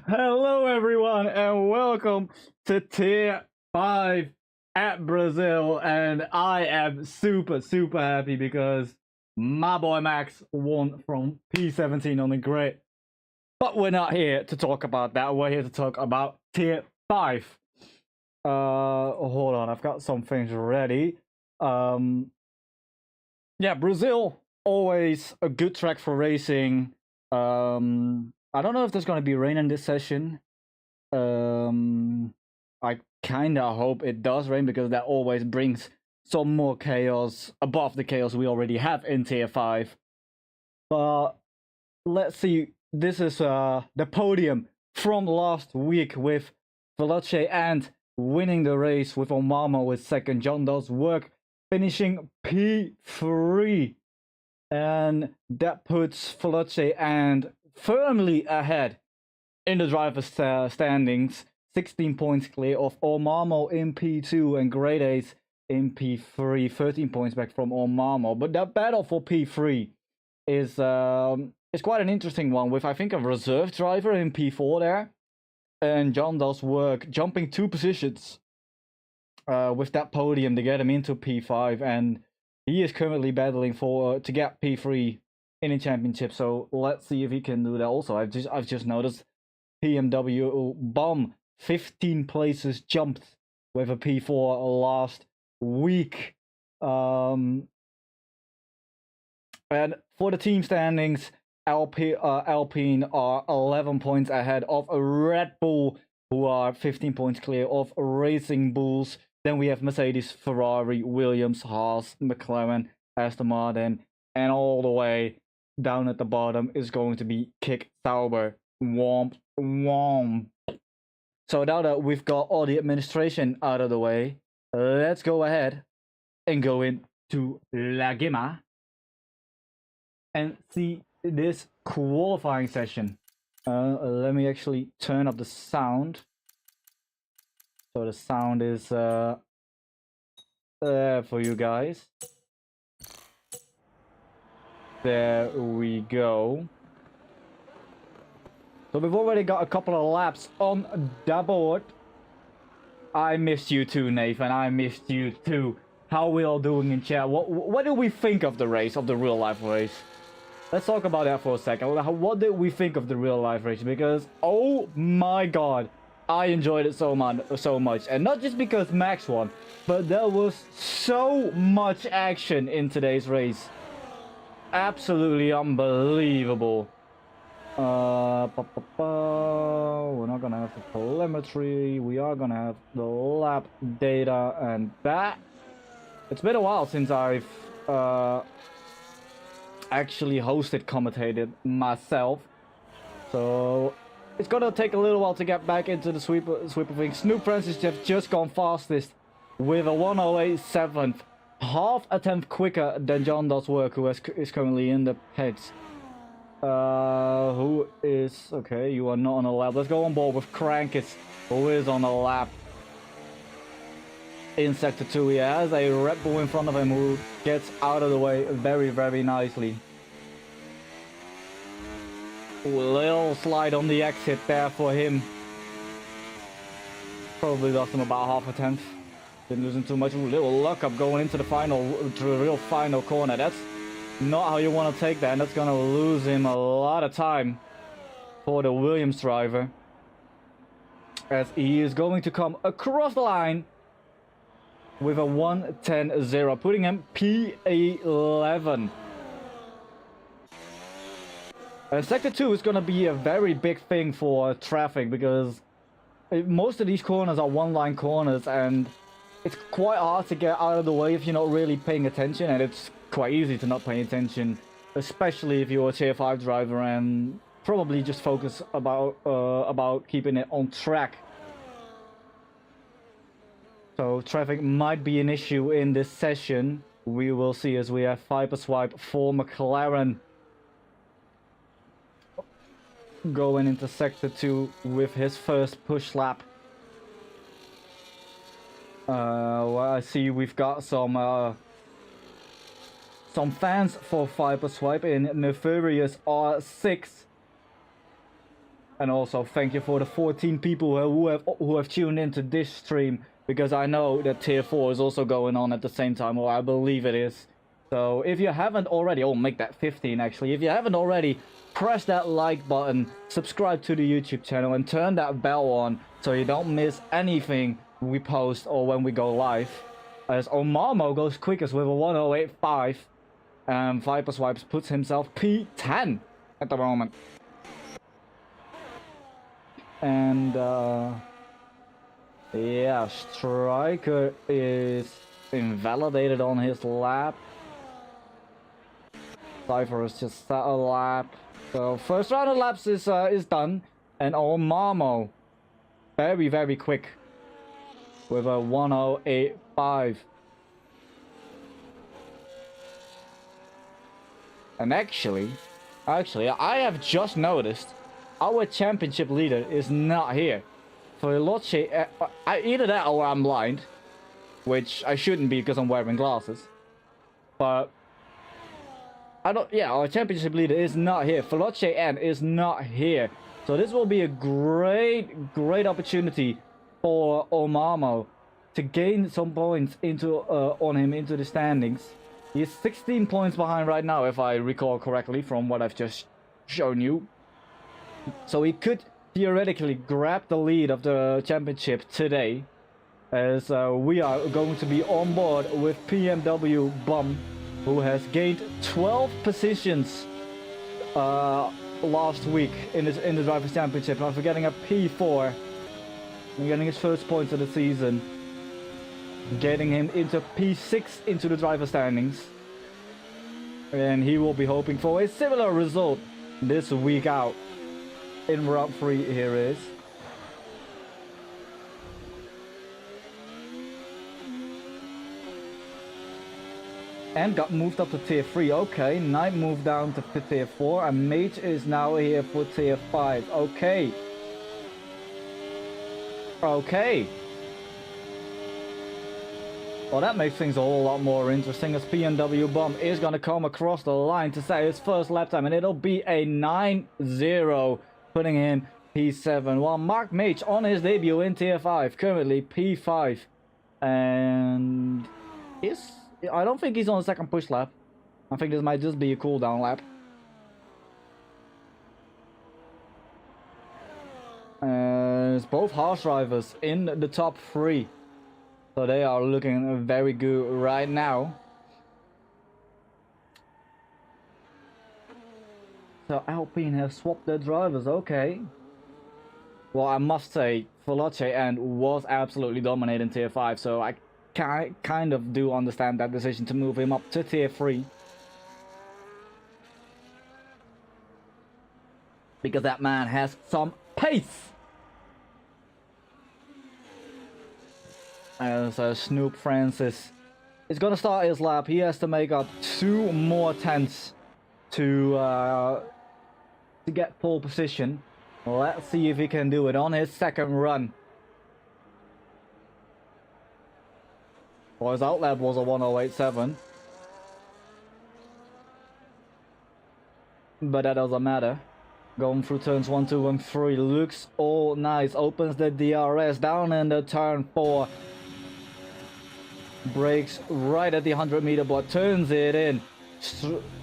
Hello everyone and welcome to Tier 5 at Brazil, and I am super happy because my boy Max won from P17 on the grid. But we're not here to talk about that, we're here to talk about Tier 5. Hold on, I've got some things ready. Yeah, Brazil, always a good track for racing. I don't know if there's going to be rain in this session. I kind of hope it does rain because that always brings some more chaos above the chaos we already have in Tier 5. But let's see. This is the podium from last week with VeloceAnt winning the race, with Omarmo with second, John Does Work finishing P3. And that puts VeloceAnt firmly ahead in the driver's standings, 16 points clear of Omarmo in P2 and Great Ace in P3, 13 points back from Omarmo. But that battle for P3 is quite an interesting one, with I think a reserve driver in P4 there, and John Does Work jumping 2 positions with that podium to get him into P5, and he is currently battling for to get P3 in a championship. So let's see if he can do that. Also, I've just noticed BMW Bomb 15 places jumped with a P4 last week. And for the team standings, Alpine are 11 points ahead of Red Bull, who are 15 points clear of Racing Bulls. Then we have Mercedes, Ferrari, Williams, Haas, McLaren, Aston Martin, and all the way down at the bottom is going to be Kick Sauber. Womp womp. So now that we've got all the administration out of the way, let's go ahead and go into La Gima and see this qualifying session. Let me actually turn up the sound. So the sound is there for you guys. There we go. So we've already got a couple of laps on the board. I missed you too, Nathan. I missed you too. How are we all doing in chat? What do we think of the race, of the real life race? Let's talk about that for a second. What did we think of the real life race? Because, oh my god, I enjoyed it so much. And not just because Max won, but there was so much action in today's race. Absolutely unbelievable. We're not gonna have the telemetry. We are gonna have the lap data and that. It's been a while since I've actually hosted commentated myself, so it's gonna take a little while to get back into the sweep of things. Snoop Francis have just gone fastest with a 1:08.7, half a tenth quicker than John Does Work, who is currently in the pits. Who is okay? You are not on a lap. Let's go on board with Krankis, who is on a lap in sector 2. He has a Red Bull in front of him who gets out of the way very nicely. Ooh, a little slide on the exit there for him. Probably lost him about half a tenth. Didn't lose him too much. Ooh, little luck up going into the real final corner. That's not how you want to take that, and that's gonna lose him a lot of time for the Williams driver, as he is going to come across the line with a 1:10.0, putting him P11. Sector 2 is going to be a very big thing for traffic, because most of these corners are one-line corners, and it's quite hard to get out of the way if you're not really paying attention, and it's quite easy to not pay attention, especially if you're a Tier 5 driver and probably just focus about keeping it on track. So traffic might be an issue in this session. We will see, as we have Viper Swipe for McLaren going into sector 2 with his first push lap. Well, I see we've got some fans for Viper Swipe in Nefarious R6. And also thank you for the 14 people who have tuned into this stream, because I know that tier 4 is also going on at the same time, or I believe it is. So if you haven't already, oh, make that 15 actually. If you haven't already, press that like button, subscribe to the YouTube channel, and turn that bell on so you don't miss anything we post or when we go live. As Omarmo goes quickest with a 1085, and Viper Swipes puts himself P10 at the moment. And yeah, Striker is invalidated on his lap. Cypher is just set a lap. So first round of laps is done, and Omarmo very quick with a 1085. And actually, I have just noticed our championship leader is not here. For Veloce, either that or I'm blind, which I shouldn't be because I'm wearing glasses. But I don't. Yeah, our championship leader is not here. VeloceAnt is not here. So this will be a great opportunity for Omarmo to gain some points into on him into the standings. He's 16 points behind right now, if I recall correctly from what I've just shown you. So he could theoretically grab the lead of the championship today, as we are going to be on board with PMW Bum, who has gained 12 positions last week in the Drivers' Championship. After getting a P4 and getting his first points of the season, getting him into P6 into the driver standings. And he will be hoping for a similar result this week out. In round 3, here is. And got moved up to tier 3. Okay, Knight moved down to tier 4. And Mage is now here for tier 5. Okay. Okay. Well, that makes things a whole lot more interesting, as PNW Bomb is going to come across the line to set his first lap time, and it'll be a 9-0, putting him P7. While Mark Mage on his debut in tier 5, currently P5. And I don't think he's on the second push lap. I think this might just be a cooldown lap. It's both harsh drivers in the top 3. So they are looking very good right now. So Alpine have swapped their drivers, okay. Well, I must say, VeloceAnt was absolutely dominating tier 5, so I kind of do understand that decision to move him up to tier 3. Because that man has some pace! As Snoop Francis is going to start his lap. He has to make up 2 more tenths to get pole position. Let's see if he can do it on his second run. Well, his outlap was a 1087. But that doesn't matter. Going through turns 1, 2, and 3 looks all nice. Opens the DRS down in the turn 4. Brakes right at the 100-meter block, turns it in,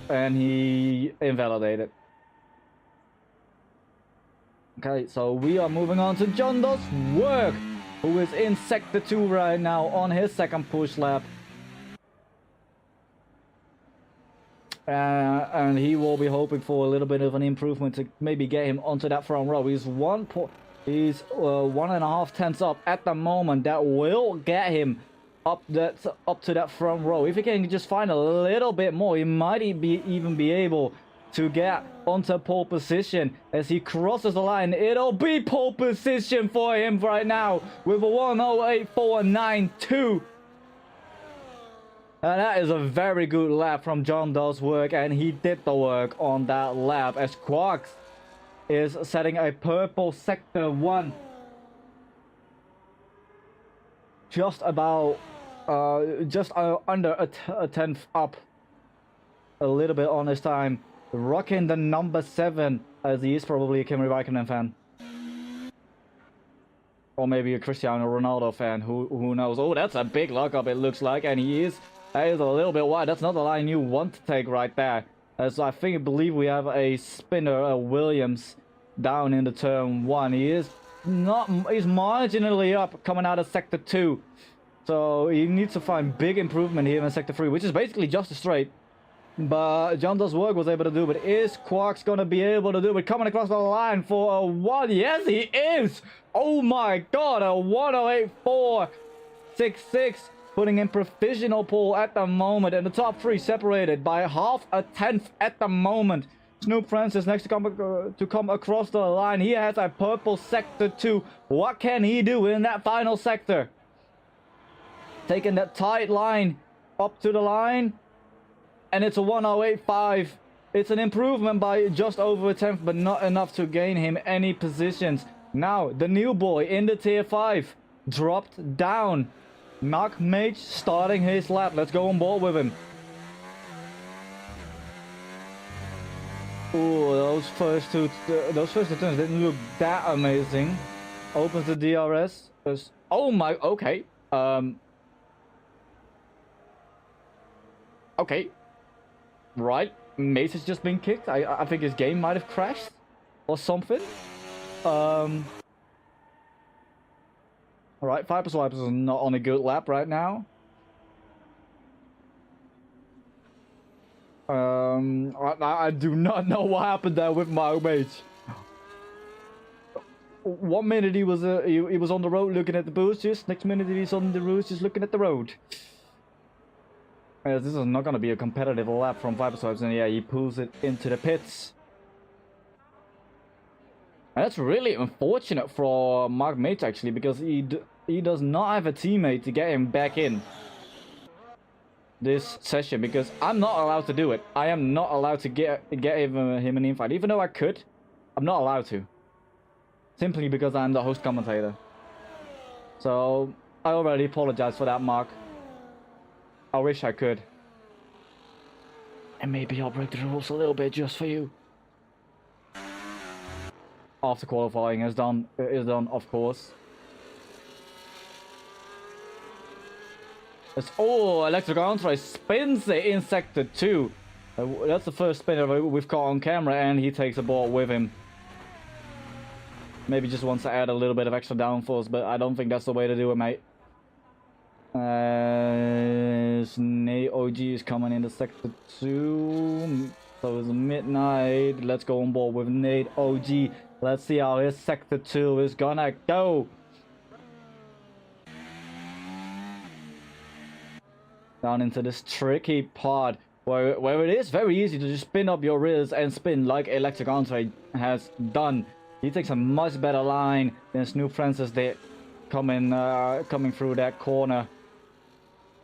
and he invalidated. Okay, so we are moving on to John Does Work, who is in sector 2 right now on his second push lap. And he will be hoping for a little bit of an improvement to maybe get him onto that front row. He's 1.5 tenths up at the moment. That will get him up to that front row. If he can just find a little bit more, he might even be able to get onto pole position. As he crosses the line, it'll be pole position for him right now with a 108.492. And that is a very good lap from John Does Work, and he did the work on that lap, as Quarks is setting a purple sector 1. Just about under a tenth up, a little bit on his time, rocking the number 7, as he is probably a Kimi Raikkonen fan. Or maybe a Cristiano Ronaldo fan, who knows. Oh, that's a big lockup, it looks like, and he is. That is a little bit wide. That's not the line you want to take right there. As I believe we have a spinner, a Williams, down in the turn 1. He's marginally up coming out of sector 2. So he needs to find big improvement here in sector 3, which is basically just a straight. But John Does Work was able to do it. Is Quark's going to be able to do it? Coming across the line for a 1. Yes, he is! Oh my god, a 108.466. Putting in provisional pole at the moment. And the top 3 separated by half a tenth at the moment. Snoop Francis next to come across the line. He has a purple sector 2. What can he do in that final sector? Taking that tight line up to the line. And it's a 108.5. It's an improvement by just over a tenth, but not enough to gain him any positions. Now, the new boy in the tier 5 dropped down. Mark Mage starting his lap. Let's go on board with him. Ooh, those first two turns didn't look that amazing. Opens the DRS. Oh my, okay. Okay. Right. Mace has just been kicked. I think his game might have crashed. Or something. Alright, Viper Swipers is not on a good lap right now. I do not know what happened there with my mate. 1 minute he was on the road looking at the boosters. Next minute he's on the road just looking at the road. This is not gonna be a competitive lap from Viper Swipers, and yeah, he pulls it into the pits. And that's really unfortunate for Mark Mate actually, because he does not have a teammate to get him back in this session, because I'm not allowed to do it. I am not allowed to get him an invite, even though I could. I'm not allowed to, simply because I'm the host commentator. So I already apologize for that, Mark. I wish I could, and maybe I'll break the rules a little bit just for you. After qualifying is done, of course. Electric Entree spins it in sector 2. That's the first spinner we've caught on camera, and he takes the ball with him. Maybe just wants to add a little bit of extra downforce, but I don't think that's the way to do it, mate. Nate OG is coming into sector 2. So it's midnight. Let's go on board with Nate OG. Let's see how his sector 2 is gonna go. Down into this tricky part where it is very easy to just spin up your rears and spin like Electric Entree has done. He takes a much better line than Snoop Francis did coming through that corner.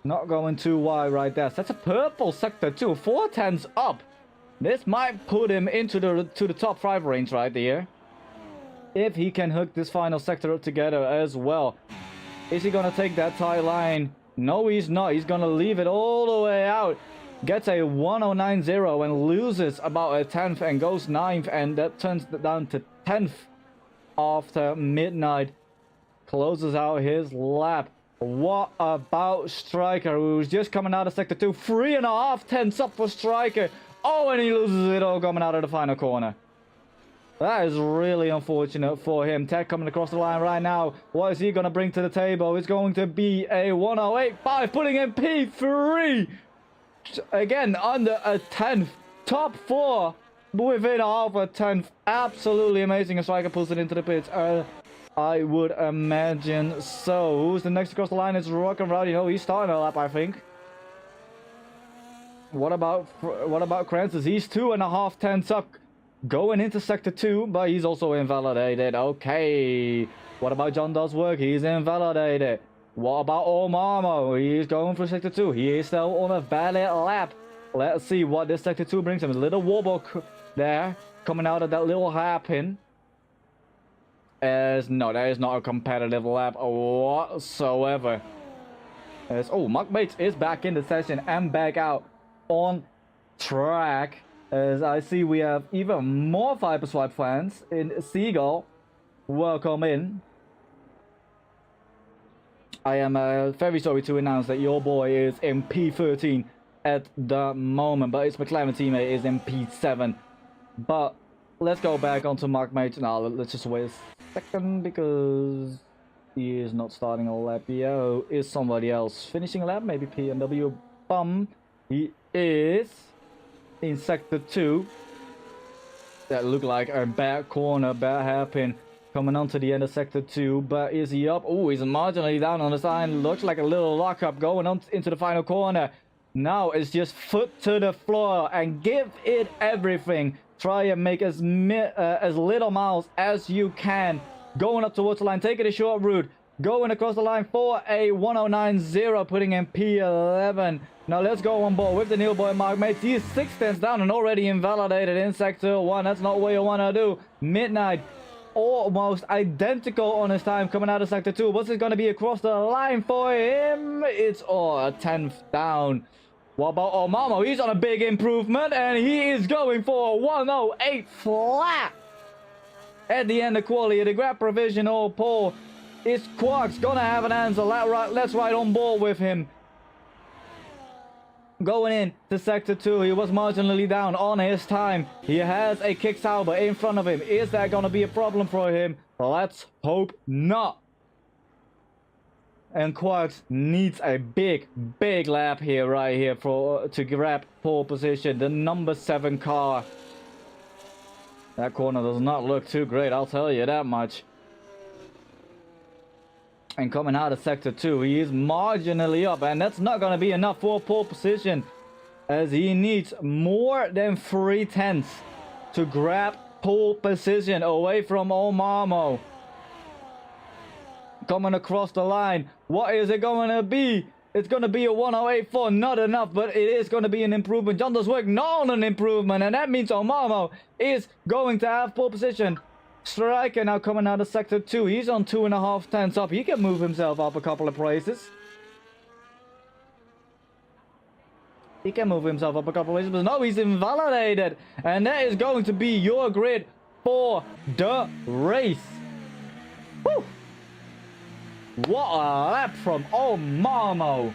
Not going too wide right there. So that's a purple sector 2, 4 tenths up. This might put him into the top 5 range right there, if he can hook this final sector up together as well. Is he gonna take that tie line? No, he's not. He's gonna leave it all the way out. Gets a 109.0 and loses about a tenth and goes 9th, and that turns down to 10th after midnight. Closes out his lap. What about Striker, who's just coming out of sector 2? 3.5 tenths up for Striker. Oh, and he loses it all coming out of the final corner. That is really unfortunate for him. Tech coming across the line right now. What is he going to bring to the table? It's going to be a 108.5, putting in P3. Again, under a tenth. Top 4 within half a tenth. Absolutely amazing. A Striker pulls it into the pits. I would imagine so. Who's the next across the line? It's Rock and Rowdy. No, he's starting a lap, I think. What about Krancis? He's 2.5 tenths up going into sector 2, but he's also invalidated. Okay. What about John Does Work? He's invalidated. What about Omarmo? He's going for sector 2. He is still on a valid lap. Let's see what this sector 2 brings him. A little wobble there coming out of that little hairpin. No, that is not a competitive lap whatsoever. Mark Bates is back in the session and back out on track. As I see, we have even more Viper Swipe fans in Seagull. Welcome in. I am very sorry to announce that your boy is in P13 at the moment, but his McLaren teammate is in P7. But let's go back onto MarkMate. Now, let's just wait a second because he is not starting a lap. Yo, is somebody else finishing a lap? Maybe PNW. Bum. He is in sector 2. That looked like a bad corner, bad hairpin coming onto the end of sector 2. But is he up? Oh, he's marginally down on the sign. Looks like a little lockup going on into the final corner. Now it's just foot to the floor and give it everything. Try and make as little miles as you can. Going up towards the line, taking a short route. Going across the line for a 1090, putting in P11. Now let's go on board with the new boy MarkMate. He is 6 tenths down and already invalidated in sector 1. That's not what you want to do. Midnight, almost identical on his time coming out of sector 2. What's it going to be across the line for him? It's a 10th down. What about Omarmo? He's on a big improvement and he is going for a 108 flat. At the end of quality, the grab provisional pole is Quark's gonna have an answer. Let's ride on board with him. Going in to sector 2, he was marginally down on his time. He has a kick Sauber in front of him. Is that gonna be a problem for him? Let's hope not. And Quarks needs a big lap here, right here, to grab pole position. The number 7 car. That corner does not look too great, I'll tell you that much. And coming out of sector 2, he is marginally up, and that's not going to be enough for pole position, as he needs more than 3/10 to grab pole position away from Omarmo. Coming across the line, what is it going to be? It's going to be a 108.4, not enough, but it is going to be an improvement. John does work, not an improvement, and that means Omarmo is going to have pole position. Striker now coming out of sector 2. He's on 2.5 tenths up. He can move himself up a couple of places. He can move himself up a couple of places, but no, he's invalidated. And that is going to be your grid for the race. Woo! What a lap from Omarmo.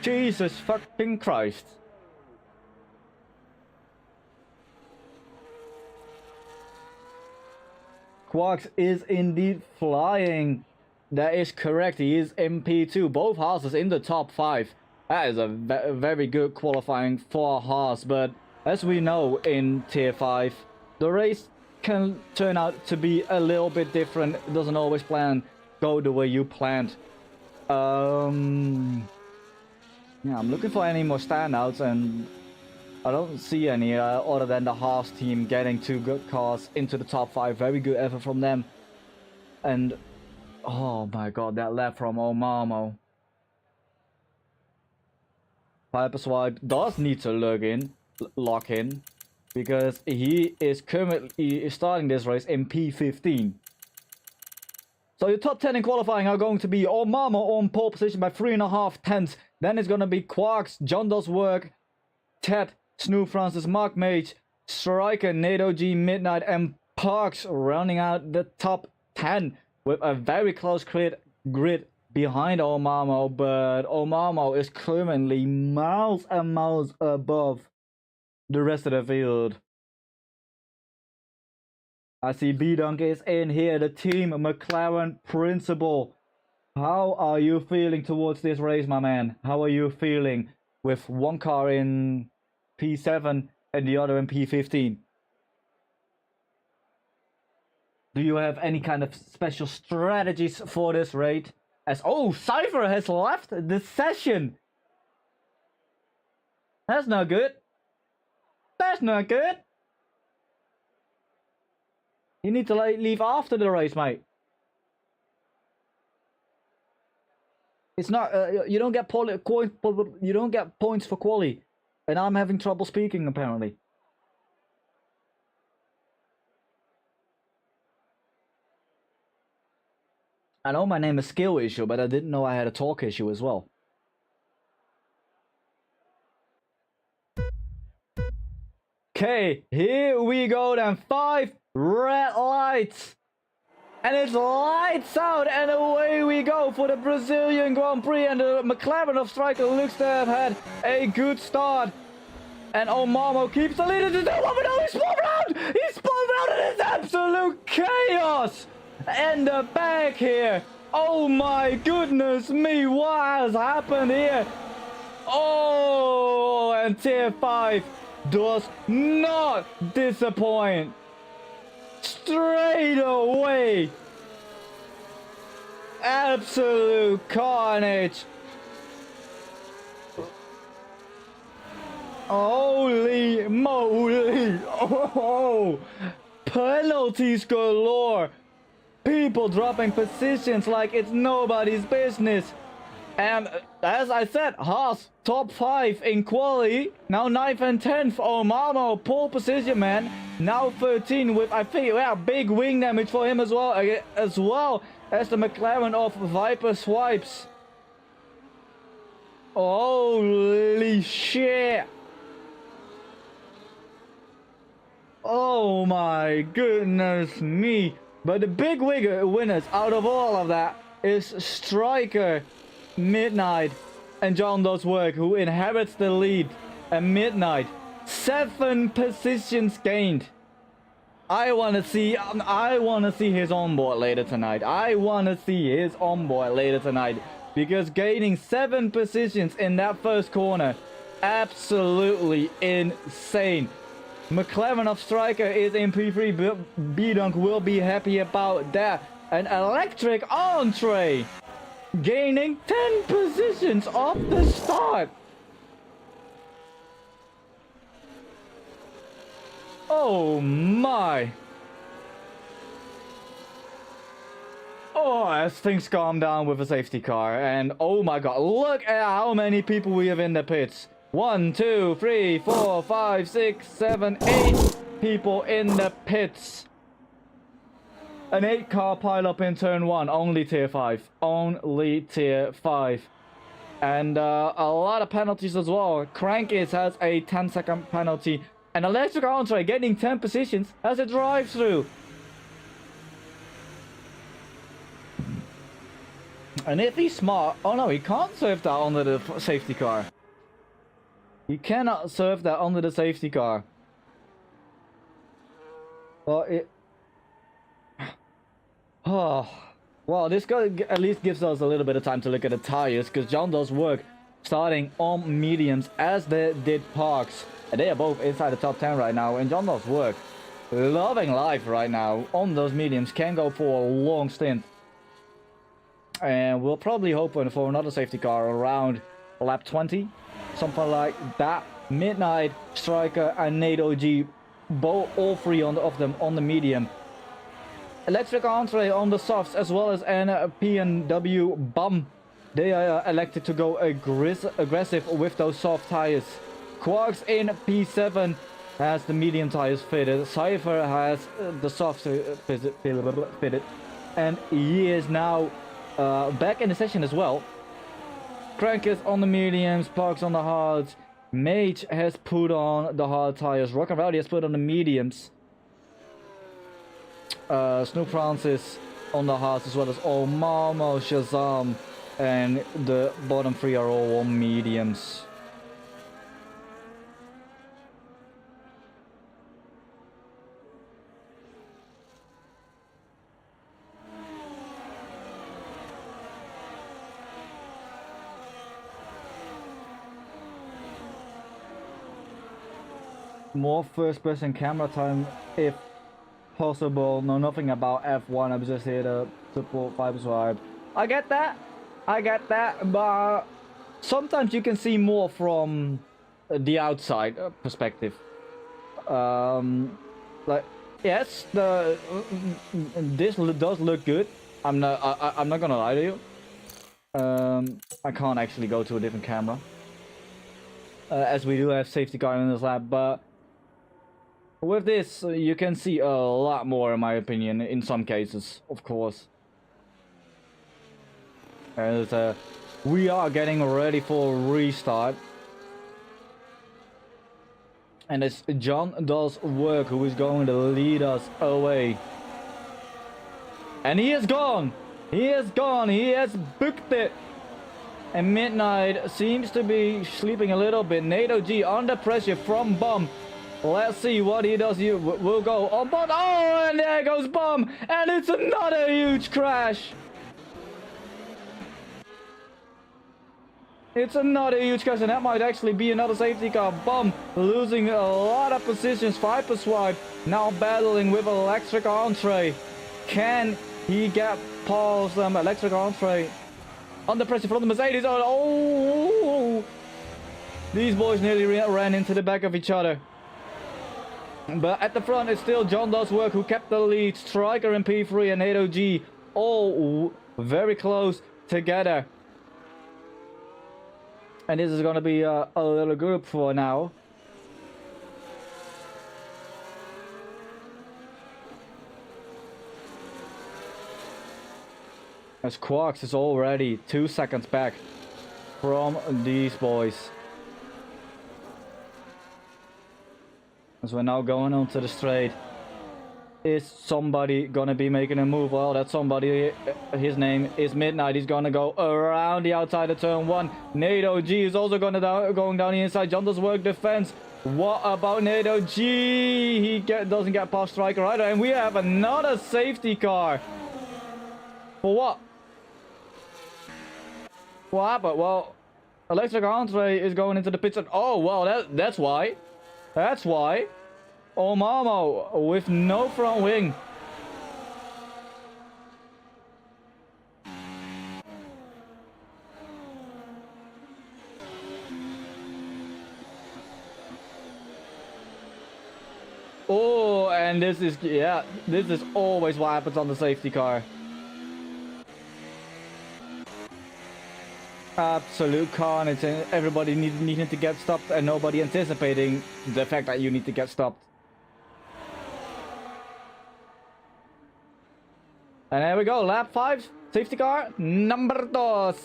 Jesus fucking Christ. Quarks is indeed flying. That is correct. He is MP2. Both horses in the top 5. That is a very good qualifying for a horse. But as we know in Tier 5, the race can turn out to be a little bit different. It doesn't always go the way you planned. Yeah, I'm looking for any more standouts, and I don't see any other than the Haas team getting 2 good cars into the top 5. Very good effort from them. And oh my god, that lap from Omarmo. Piper Swipe does need to lock in, because he is currently starting this race in P15. So your top 10 in qualifying are going to be Omarmo on pole position by 3.5 tenths. Then it's going to be Quarks, John Does Work, Ted, Snoop Francis, MarkMate, Striker, NATO G, Midnight, and Parks rounding out the top 10 with a very close grid behind Omarmo. But Omarmo is currently miles and miles above the rest of the field. I see B-Dunk is in here, the team McLaren principal. How are you feeling towards this race, my man? How are you feeling with one car in P7 and the other in P15? Do you have any kind of special strategies for this raid? Cypher has left the session. That's not good. That's not good. You need to leave after the race, mate. It's not. You don't get you don't get points for quali, and I'm having trouble speaking apparently. I know my name is skill issue, but I didn't know I had a talk issue as well. Okay, here we go then. 5 red lights. And it's lights out, and away we go for the Brazilian Grand Prix. And the McLaren of Striker looks to have had a good start. And Omarmo keeps the lead. He's spun around! He spun around, and it's absolute chaos in the back here. Oh my goodness me, what has happened here? Oh, and Tier 5 does not disappoint. Straight away. Absolute carnage. Holy moly. Oh, penalties galore. People dropping positions like it's nobody's business. And as I said, Haas top 5 in quali. Now 9th and 10th. Omarmo pole position, man. Now 13 with, I think, yeah, big wing damage for him as well as the McLaren of Viper Swipes. Holy shit. Oh my goodness me. But the big winners out of all of that is Striker, Midnight, and John Does Work, who inherits the lead. And Midnight, 7 positions gained. I want to see his onboard later tonight. Because gaining 7 positions in that first corner, absolutely insane. McLaren of Striker is in P3. B-Dunk will be happy about that. An electric entree, gaining 10 positions off the start. Oh my. Oh, as things calm down with a safety car. And oh my god, look at how many people we have in the pits. 1, 2, 3, 4, 5, 6, 7, 8 people in the pits. An 8-car pile-up in turn 1. Only tier 5. Only tier 5. And a lot of penalties as well. Crankis has a 10-second penalty. And Electric Entree getting 10 positions as a drive-through. And if he's smart... Oh no, he can't serve that under the safety car. He cannot serve that under the safety car. Well, it... Oh... Well, this guy at least gives us a little bit of time to look at the tires, because John Does Work starting on mediums as they did Parks. And they are both inside the top 10 right now. And John Does Work, loving life right now on those mediums, can go for a long stint. And we'll probably hope for another safety car around lap 20. Something like that. Midnight, Striker, and Nate OG, all 3 of them on the medium. Electric Entree on the softs, as well as an P&W Bum. They are elected to go aggressive with those soft tires. Quarks in P7 has the medium tires fitted. Cypher has the softs fitted. And he is now back in the session as well. Crank is on the mediums, Parks on the hards. Mage has put on the hard tires. Rock and Rowdy has put on the mediums. Snoop Francis on the hards, as well as Omarmo, Shazam, and the bottom 3 are all on mediums. More first-person camera time if possible. Know nothing about F1. I'm just here to support Vibe Swipe. I get that, but sometimes you can see more from the outside perspective. Like, yes, this does look good. I'm not gonna lie to you. I can't actually go to a different camera, as we do have safety car in this lab, but with this, you can see a lot more, in my opinion, in some cases, of course. And we are getting ready for a restart. And it's John Does Work who is going to lead us away. And he is gone! He is gone! He has booked it! And Midnight seems to be sleeping a little bit. NATO G under pressure from Bomb. Let's see what he does here. We'll go on Bomb. Oh, and there goes Bomb! And it's another huge crash! It's another huge crash, and that might actually be another safety car. Bomb losing a lot of positions. Viper Swipe now battling with Electric Entree. Can he get past Electric Entree? Under pressure from the Mercedes. Oh! These boys nearly ran into the back of each other. But at the front, it's still John Does Work who kept the lead. Striker and P3 and NATO G all very close together. And this is going to be a little group for now. As Quarks is already 2 seconds back from these boys. As we're now going onto the straight. Is somebody gonna be making a move? Well, that somebody, his name is Midnight. He's gonna go around the outside of turn 1. NATO G is also going down the inside. John Does Work defense. What about NATO G? He doesn't get past Striker either. And we have another safety car. For what? What happened? Well, Electric Entree is going into the pits. Oh, well, that's why. That's why. Omarmo with no front wing. Oh, and this is, yeah, this is always what happens on the safety car. Absolute carnage, and everybody needing to get stopped and nobody anticipating the fact that you need to get stopped. And there we go, lap 5, safety car, number 2.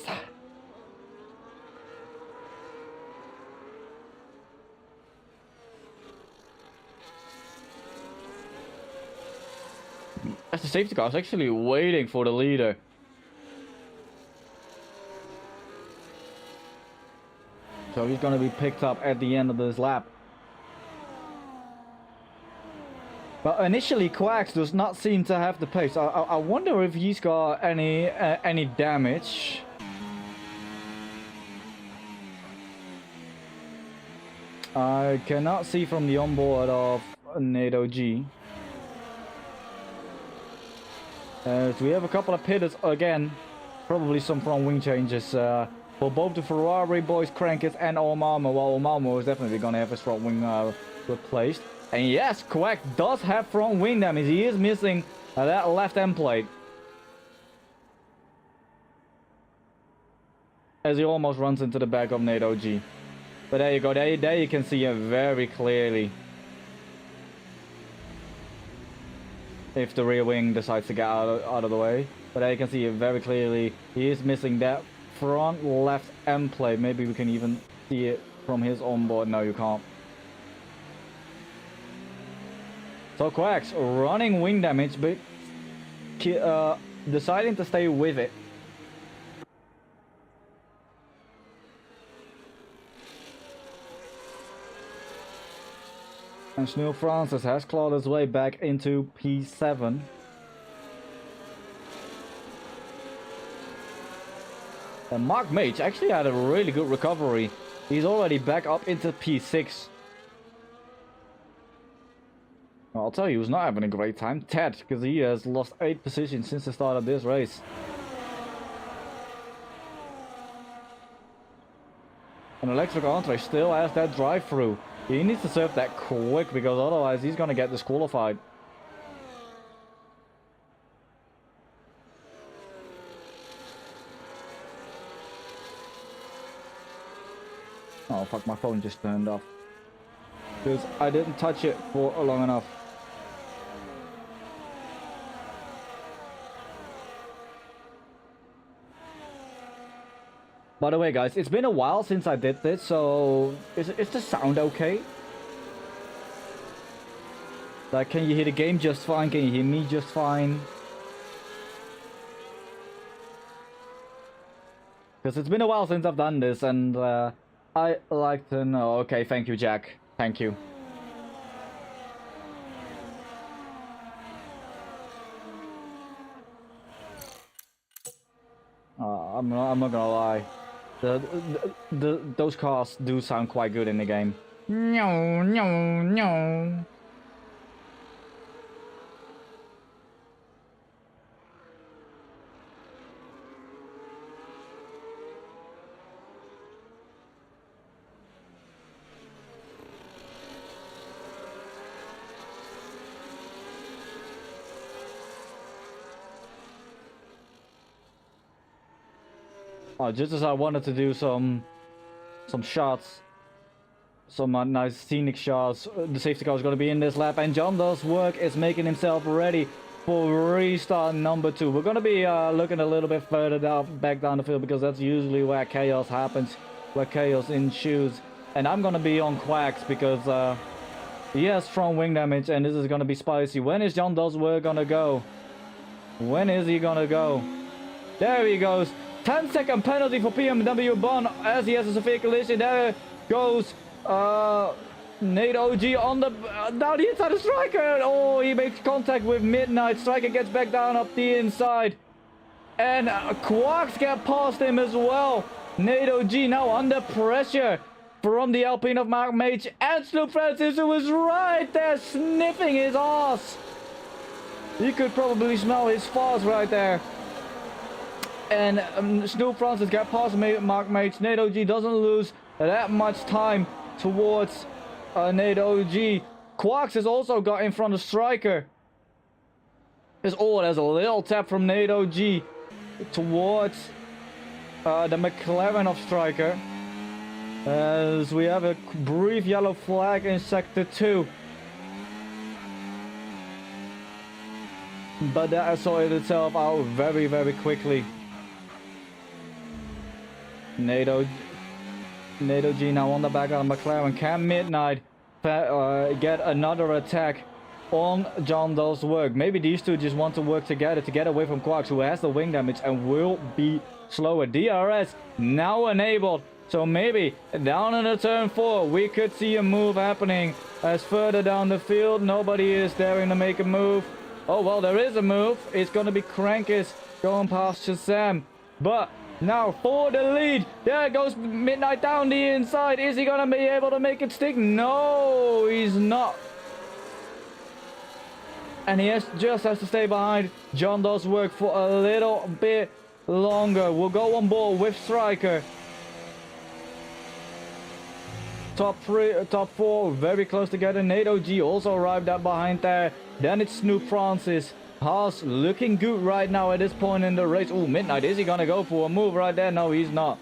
As the safety car is actually waiting for the leader. So he's going to be picked up at the end of this lap. But initially, Quacks does not seem to have the pace. I wonder if he's got any damage. I cannot see from the onboard of NATO G. We have a couple of pitters again. Probably some front wing changes for both the Ferrari boys, Crankit and Omarmo. Well, Omarmo is definitely going to have his front wing replaced. And yes, Quack does have front wing damage. He is missing that left end plate. As he almost runs into the back of NATO G. But there you go, there you can see him very clearly. If the rear wing decides to get out of the way. But there you can see it very clearly. He is missing that front left end plate. Maybe we can even see it from his onboard. No, you can't. So Quacks running wing damage, but deciding to stay with it. And Snoop Francis has clawed his way back into P7. And Mark Mage actually had a really good recovery. He's already back up into P6. I'll tell you, he's not having a great time. Ted, because he has lost 8 positions since the start of this race. And Electric Entree still has that drive-through. He needs to serve that quick, because otherwise he's going to get disqualified. Oh fuck, my phone just turned off. Because I didn't touch it for long enough. By the way guys, it's been a while since I did this, so is the sound okay? Like, can you hear the game just fine? Can you hear me just fine? Because it's been a while since I've done this, and I like to know. Okay, thank you, Jack. Thank you. I'm not gonna lie. Those cars do sound quite good in the game. No, no, no. Oh, just as I wanted to do some shots, some nice scenic shots. The safety car is going to be in this lap, and John Does Work is making himself ready for restart number 2. We're going to be looking a little bit further back down the field, because that's usually where chaos happens, where chaos ensues. And I'm going to be on Quacks because he has strong wing damage, and this is going to be spicy. When is John Does Work going to go? When is he going to go? There he goes. 10-second penalty for BMW Bond as he has a severe collision. There goes Nate OG on the down the inside of Striker. Oh, he makes contact with Midnight. Striker gets back down up the inside, and Quarks get past him as well. Nate OG now under pressure from the Alpine of Mark Mage and Snoop Francis, who was right there sniffing his ass. You could probably smell his farts right there. And Snoop Francis got past Mark Mage. Nate OG doesn't lose that much time towards Nate OG. Quarks has also got in front of Striker. There's a little tap from Nate OG towards the McLaren of Striker. As we have a brief yellow flag in Sector 2. But that sorted itself out very, very quickly. NATO G now on the back of McLaren. Can Midnight get another attack on John Does Work? Maybe these two just want to work together to get away from Quarks, who has the wing damage and will be slower. DRS now enabled, so maybe down in the turn 4 we could see a move happening. As further down the field, nobody is daring to make a move. Oh well, there is a move. It's gonna be Krankis going past Shazam, but now for the lead. There goes Midnight down the inside. Is he gonna be able to make it stick? No, he's not. And he just has to stay behind John Does Work for a little bit longer. We'll go on board with Striker. Top 4 very close together. Nate OG also arrived up behind there. Then it's Snoop Francis. Haas looking good right now at this point in the race. Oh, Midnight, is he gonna go for a move right there? No, he's not.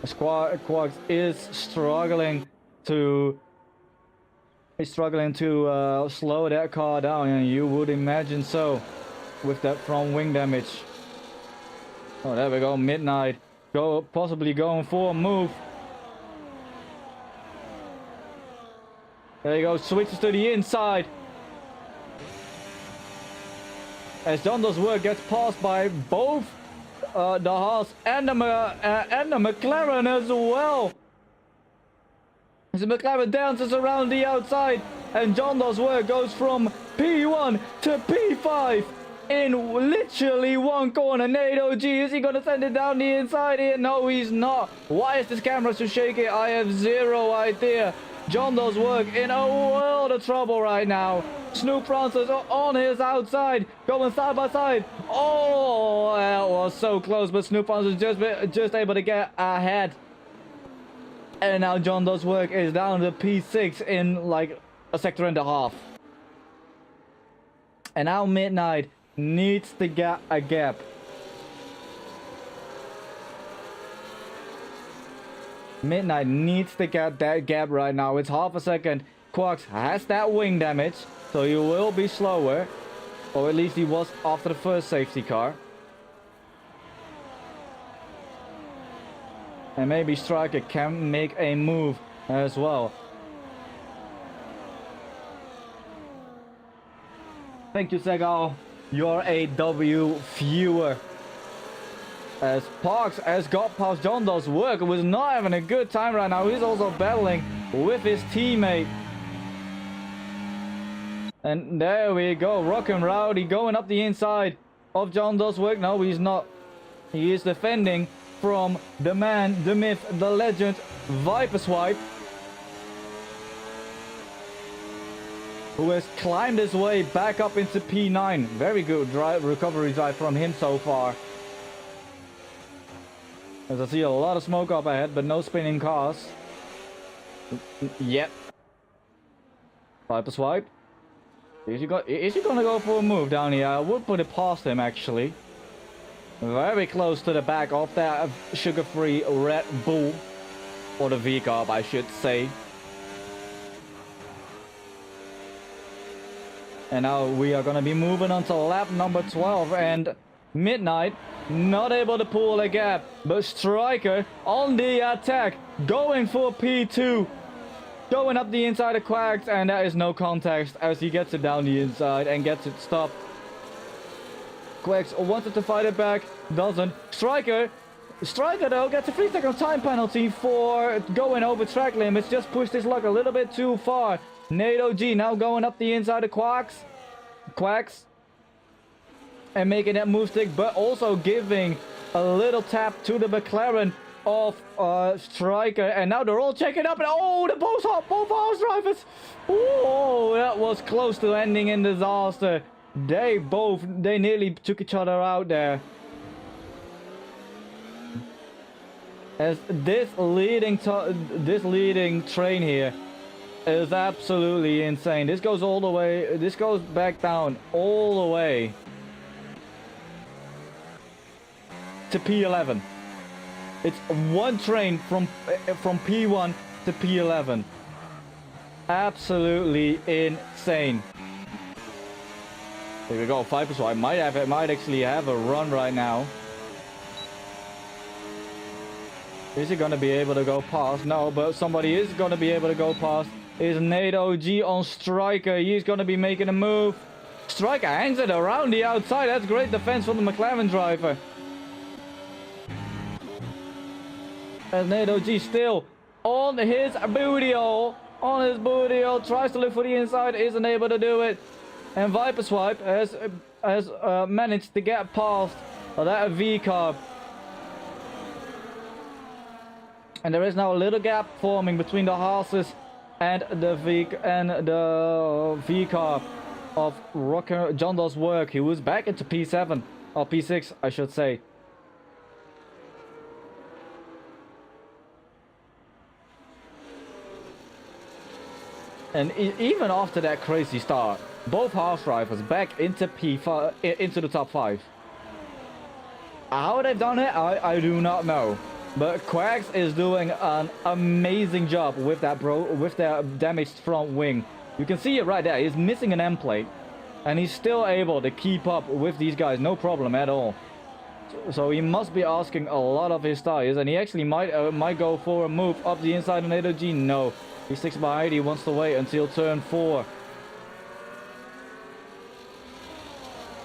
Quarks is struggling to slow that car down, and you would imagine so with that front wing damage. Oh, there we go. Midnight possibly going for a move. There you go. Switches to the inside. As John Does Work gets passed by both the Haas and the McLaren as well. As the McLaren dances around the outside, and John Does Work goes from P1 to P5 in literally one corner. Nate OG, is he gonna send it down the inside here? No, he's not. Why is this camera so shaky? I have zero idea. John Does Work in a world of trouble right now. Snoop Francis on his outside, going side by side. Oh, that was so close, but Snoop Francis just able to get ahead. And now John Does Work is down to P6 in like a sector and a half. And now Midnight needs to get a gap. Midnight needs to get that gap right now. It's half a second. Quarks has that wing damage, so he will be slower. Or at least he was after the first safety car. And maybe Striker can make a move as well. Thank you, Segal. You're a W viewer. As Parks has got past John Doe's work, was not having a good time right now. He's also battling with his teammate. And there we go, Rockin' Rowdy going up the inside of John Doe's work. No, he's not. He is defending from the man, the myth, the legend, Viper Swipe, who has climbed his way back up into P9. Very good recovery drive from him so far. As I see a lot of smoke up ahead, but no spinning cars yet. Viper Swipe. Is he gonna go for a move down here? I would put it past him, actually. Very close to the back of that sugar-free Red Bull. Or the V-Carb, I should say. And now we are gonna be moving on to lap number 12, and Midnight not able to pull a gap, but Striker on the attack, going for P2, going up the inside of Quacks, and there is no context as he gets it down the inside and gets it stopped. Quacks wanted to fight it back, doesn't. Striker though gets a 3-second time penalty for going over track limits, just pushed his luck a little bit too far. NATO G now going up the inside of Quacks, and making that move stick, but also giving a little tap to the McLaren of Striker, and now they're all checking up, and oh, the both horse drivers, oh, that was close to ending in disaster. They nearly took each other out there. As this leading train here is absolutely insane. This goes all the way, this goes back down all the way to P11. It's one train from P1 to P11. Absolutely insane. Here we go, Viper Swipe might actually have a run right now. Is he gonna be able to go past? No, but somebody is gonna be able to go past. Is NATO G on Striker. He's gonna be making a move. Striker hangs it around the outside. That's great defense from the McLaren driver. As NATO G still on his booty hole. Tries to look for the inside, isn't able to do it. And Viper Swipe has managed to get past that V-Carb. And there is now a little gap forming between the horses and the V-Carb of John Doe's work. He was back into P7, or P6 I should say. And even after that crazy start, both horse drivers back into P5, into the top 5. How they've done it, I do not know. But Quacks is doing an amazing job with that damaged front wing. You can see it right there. He's missing an end plate, and he's still able to keep up with these guys, no problem at all. So he must be asking a lot of his tires, and he actually might go for a move up the inside of NATO G. No, he sticks behind. He wants to wait until turn 4.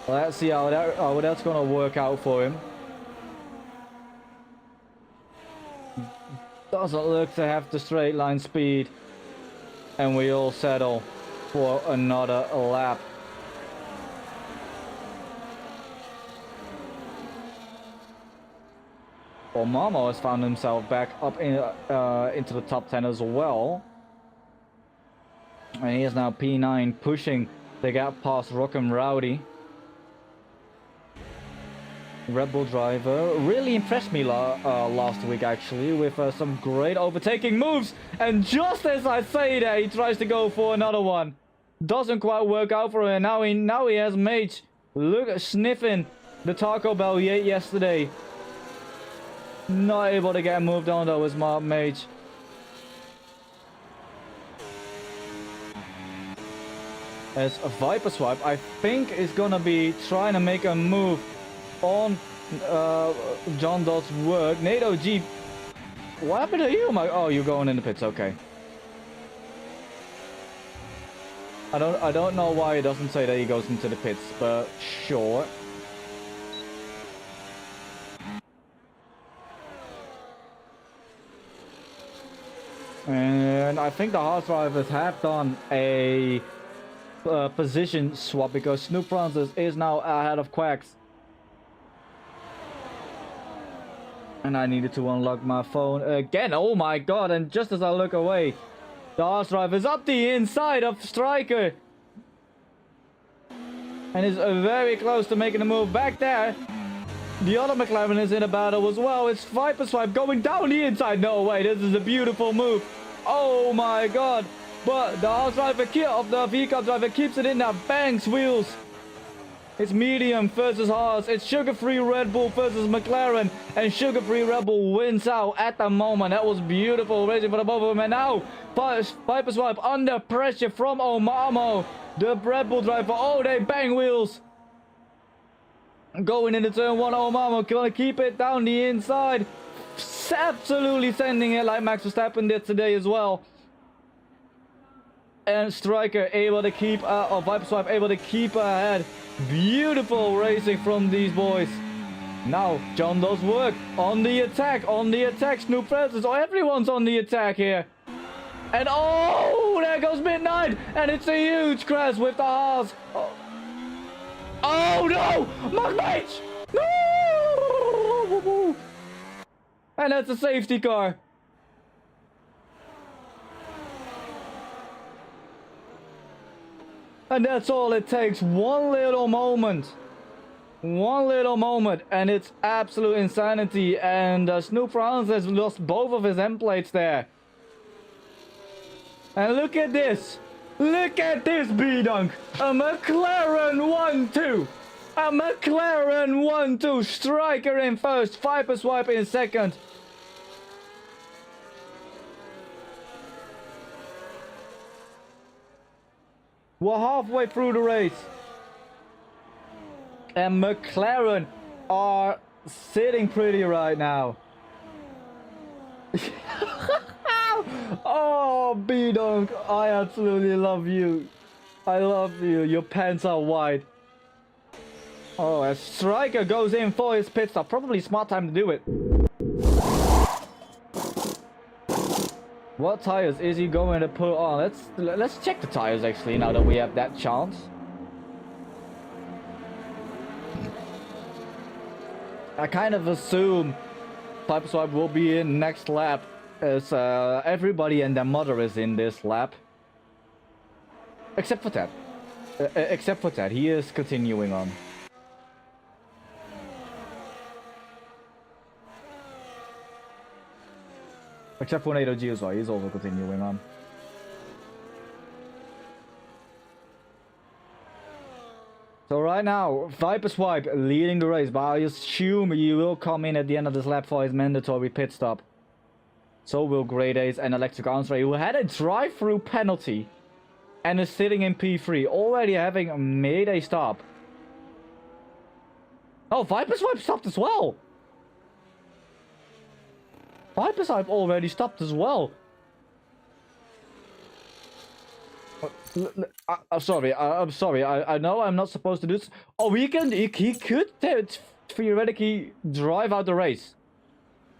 Let's see how that's gonna work out for him. Doesn't look to have the straight line speed, and we all settle for another lap. Omarmo has found himself back up into the top 10 as well, and he is now P9, pushing the gap past Rockin' Rowdy. Red Bull driver really impressed me last week actually, with some great overtaking moves, and just as I say that, he tries to go for another one. Doesn't quite work out for him. Now he has Mage sniffing the Taco Bell he ate yesterday. Not able to get moved on though with Mage. As a Viper Swipe, I think is gonna be trying to make a move on John Doe's work. NATO G, what happened to you? Oh, you're going in the pits, okay. I don't know why it doesn't say that he goes into the pits, but sure. And I think the Haas drivers have done a position swap because Snoop Francis is now ahead of Quacks. And I needed to unlock my phone again. Oh my god, and just as I look away, the Haas driver is up the inside of Striker. And is very close to making a move back there. The other McLaren is in a battle as well. It's Viper Swipe going down the inside. No way, this is a beautiful move. Oh my god. But the Haas driver of the V-Cup driver keeps it in there. Bangs wheels. It's medium versus Haas. It's sugar-free Red Bull versus McLaren. And sugar-free Red Bull wins out at the moment. That was beautiful racing for the both of them. And now, Viper Swipe under pressure from Omarmo. The Red Bull driver. Oh, they bang wheels. Going into turn 1. Omarmo gonna keep it down the inside. Absolutely sending it like Max Verstappen did today as well. And Striker able to keep, or Viper Swipe able to keep ahead. Beautiful racing from these boys. Now, John does work. On the attack, Snoop Francis. Oh, everyone's on the attack here. And oh, there goes Midnight. And it's a huge crash with the Haas. Oh no! McMate! No! And that's a safety car. And that's all it takes. One little moment. And it's absolute insanity. And Snoop Francis has lost both of his end plates there. And look at this. Look at this B-Dunk. A McLaren 1-2. A McLaren 1-2. Striker in first. Viper Swipe in second. We're halfway through the race. And McLaren are sitting pretty right now. Oh, B-Dunk, I absolutely love you. I love you. Your pants are white. Oh, as Striker goes in for his pit stop. Probably smart time to do it. What tires is he going to put on? Let's check the tires actually now that we have that chance. I kind of assume Viper Swipe will be in next lap, as everybody and their mother is in this lap. Except for Ted. He is continuing on. Except for NATO G as well, he's also continuing on. So right now, Viper Swipe leading the race, but I assume he will come in at the end of this lap for his mandatory pit stop. So will Grade Ace and Electric Andre, who had a drive-through penalty and is sitting in P3, already having made a stop. Oh, Viper Swipe stopped as well. Viper Swipe already stopped as well. I'm sorry. I know I'm not supposed to do this. Oh, he could theoretically drive out the race.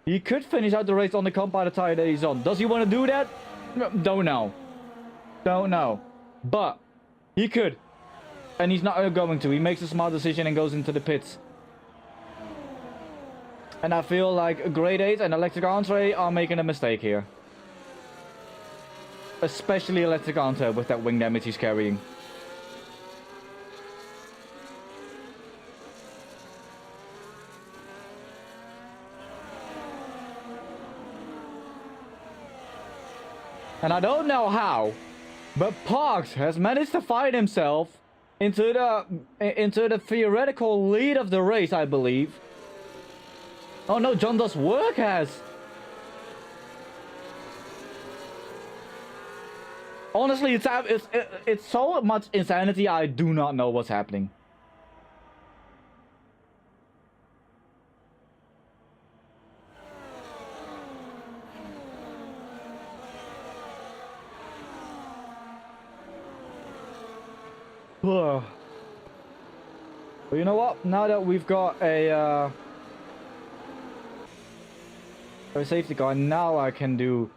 He could finish out the race on the compound tire that he's on. Does he want to do that? Don't know. But he could. And he's not going to. He makes a smart decision and goes into the pits. And I feel like Grade 8 and Electric Andre are making a mistake here. Especially Electric Andre with that wing damage he's carrying. And I don't know how, but Parks has managed to find himself into the theoretical lead of the race, I believe. Oh no, John Does Work has. Honestly, it's so much insanity, I do not know what's happening. But you know what? Now that we've got a safety car, now I can do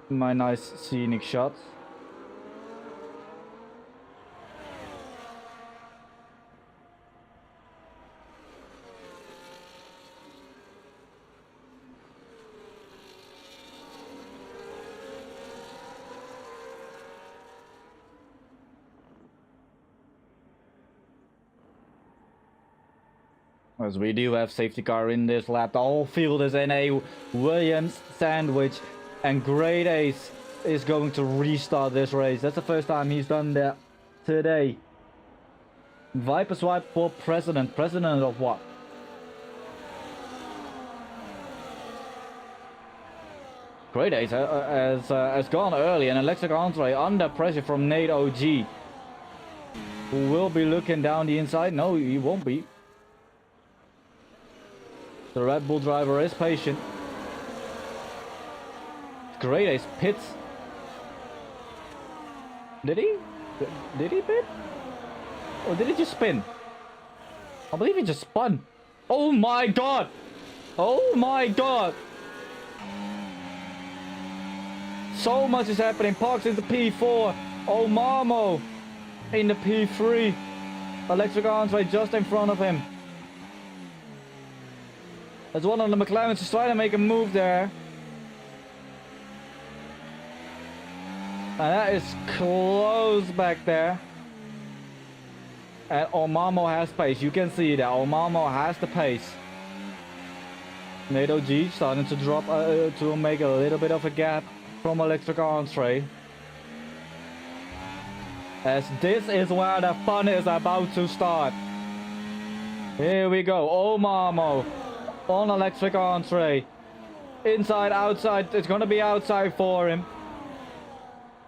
my nice scenic shots. As we do have safety car in this lap, the whole field is in a Williams sandwich, and Great Ace is going to restart this race. That's the first time he's done that today. Viper swipe for president. President of what? Great Ace has gone early, and electric entree under pressure from Nate OG, who will be looking down the inside. No, he won't be. The Red Bull driver is patient. Great Ace pits. Did he? Did he pit? Or did he just spin? I believe he just spun. Oh my god! Oh my god! So much is happening. Parks into P4. Omarmo in the P3. Electric entree just in front of him. As one of the McLarens is trying to make a move there. And that is close back there. And Omarmo has pace. You can see that Omarmo has the pace. Nate OG starting to drop to make a little bit of a gap from electric entree. As this is where the fun is about to start. Here we go. Omarmo on electric entree. Inside, outside. It's going to be outside for him.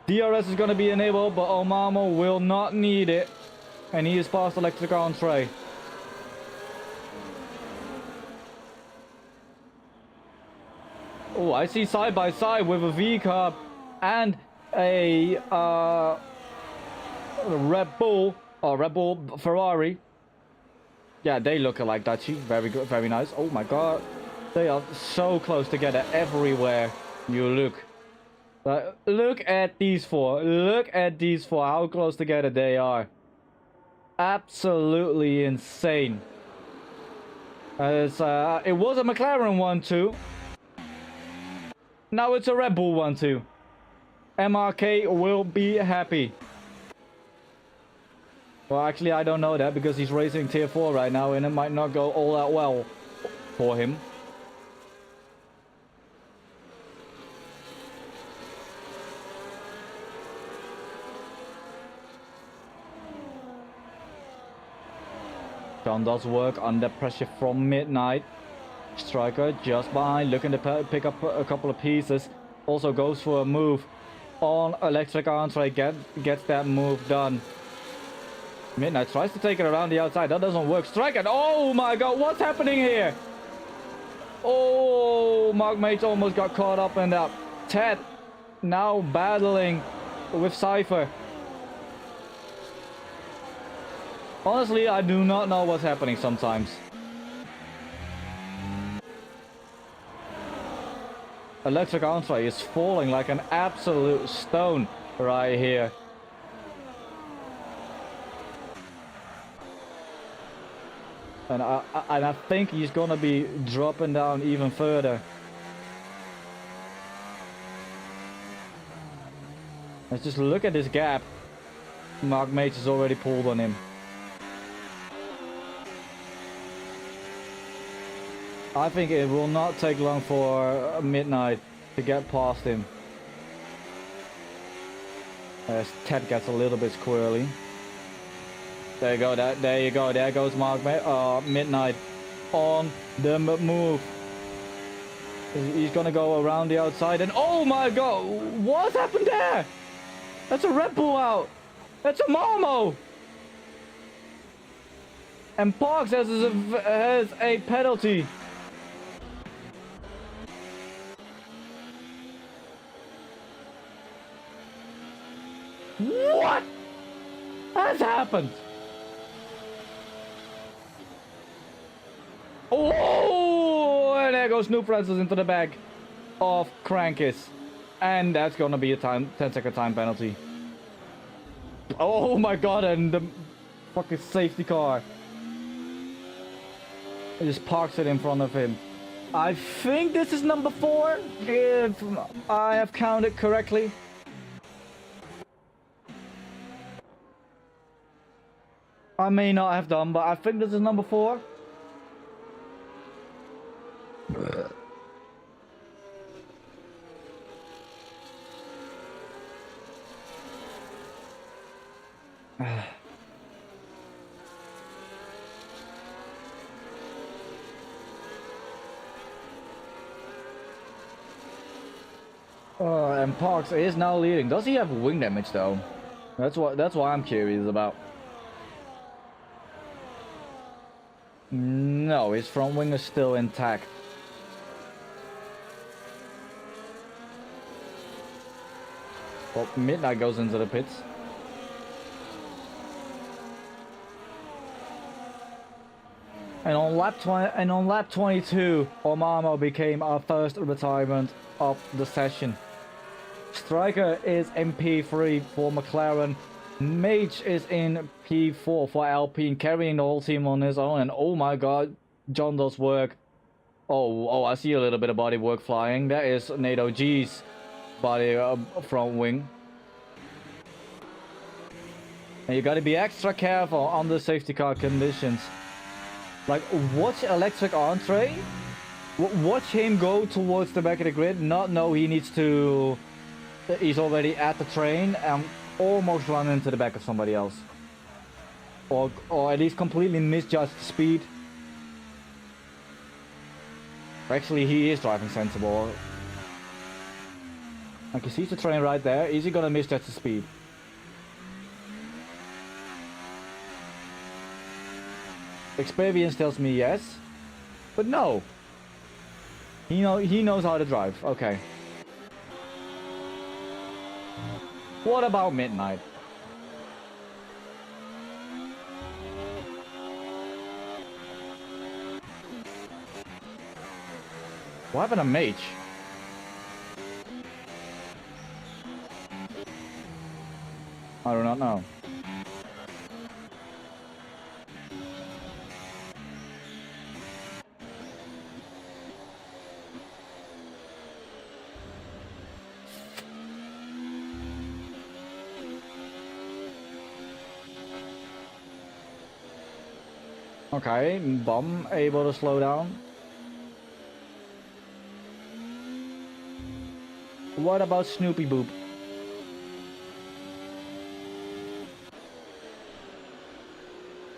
DRS is going to be enabled, but Omarmo will not need it. And he is past electric entree. Oh, I see side by side with a V-Carb and a Red Bull, or Red Bull Ferrari. Yeah, they look like that. Very good, very nice. Oh my god. They are so close together everywhere you look. Look at these four. Look at these four. How close together they are. Absolutely insane. It was a McLaren 1-2. Now it's a Red Bull 1-2. MRK will be happy. Well, actually, I don't know that because he's racing tier 4 right now and it might not go all that well for him. John does work under pressure from Midnight. Striker just behind, looking to pick up a couple of pieces. Also goes for a move on electric entree, gets that move done. Midnight tries to take it around the outside. That doesn't work. Striker. Oh my god, what's happening here? Oh, Mark Mates almost got caught up in that. Ted now battling with Cypher. Honestly, I do not know what's happening sometimes. Electric entree is falling like an absolute stone right here. And I think he's gonna be dropping down even further. Let's just look at this gap. Mark Mates has already pulled on him. I think it will not take long for Midnight to get past him. As Ted gets a little bit squirrely. There you go, there you go, there goes Midnight on the move. He's gonna go around the outside and oh my god, what happened there? That's a Red Bull out. That's a Omarmo. And Parks has a penalty. What has happened? Oh, and there goes Snoop Francis into the back of Krankis. And that's gonna be a 10-second time penalty. Oh my god, and the fucking safety car. It just parks it in front of him. I think this is number 4, if I have counted correctly. I may not have done, but I think this is number 4. And Parks is now leading. Does he have wing damage though? That's what I'm curious about. No, his front wing is still intact. Well, Midnight goes into the pits. And on lap 22, Omarmo became our first retirement of the session. Striker is in P3 for McLaren. Mage is in P4 for Alpine, carrying the whole team on his own. And oh my god, John does work. Oh, I see a little bit of body work flying. That is NATO G's body front wing. And you gotta be extra careful on the safety car conditions. Like, watch Electric Entree. Watch him go towards the back of the grid. Not know he needs to... He's already at the train and almost run into the back of somebody else. Or at least completely misjudge the speed. Actually, he is driving sensible. Like, he sees the train right there. Is he gonna misjudge the speed? Experience tells me yes, but no. He knows how to drive. Okay. What about Midnight? What happened to Mage? I do not know. Okay, Bomb able to slow down. What about Snoopy Boop?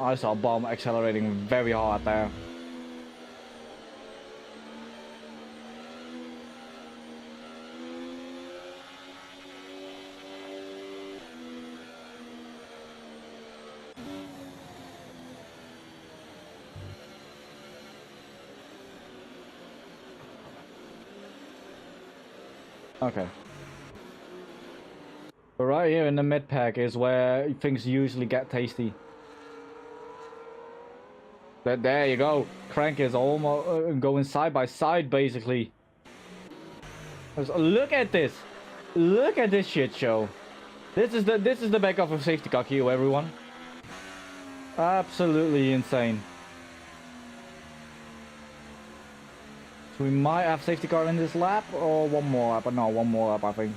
I saw Bomb accelerating very hard there. Okay. But right here in the mid pack is where things usually get tasty. But there you go. Crank is almost going side by side basically. Look at this. Look at this shit show. This is the back of a safety car queue, everyone. Absolutely insane. So we might have safety car in this lap or one more lap, but no, one more lap I think.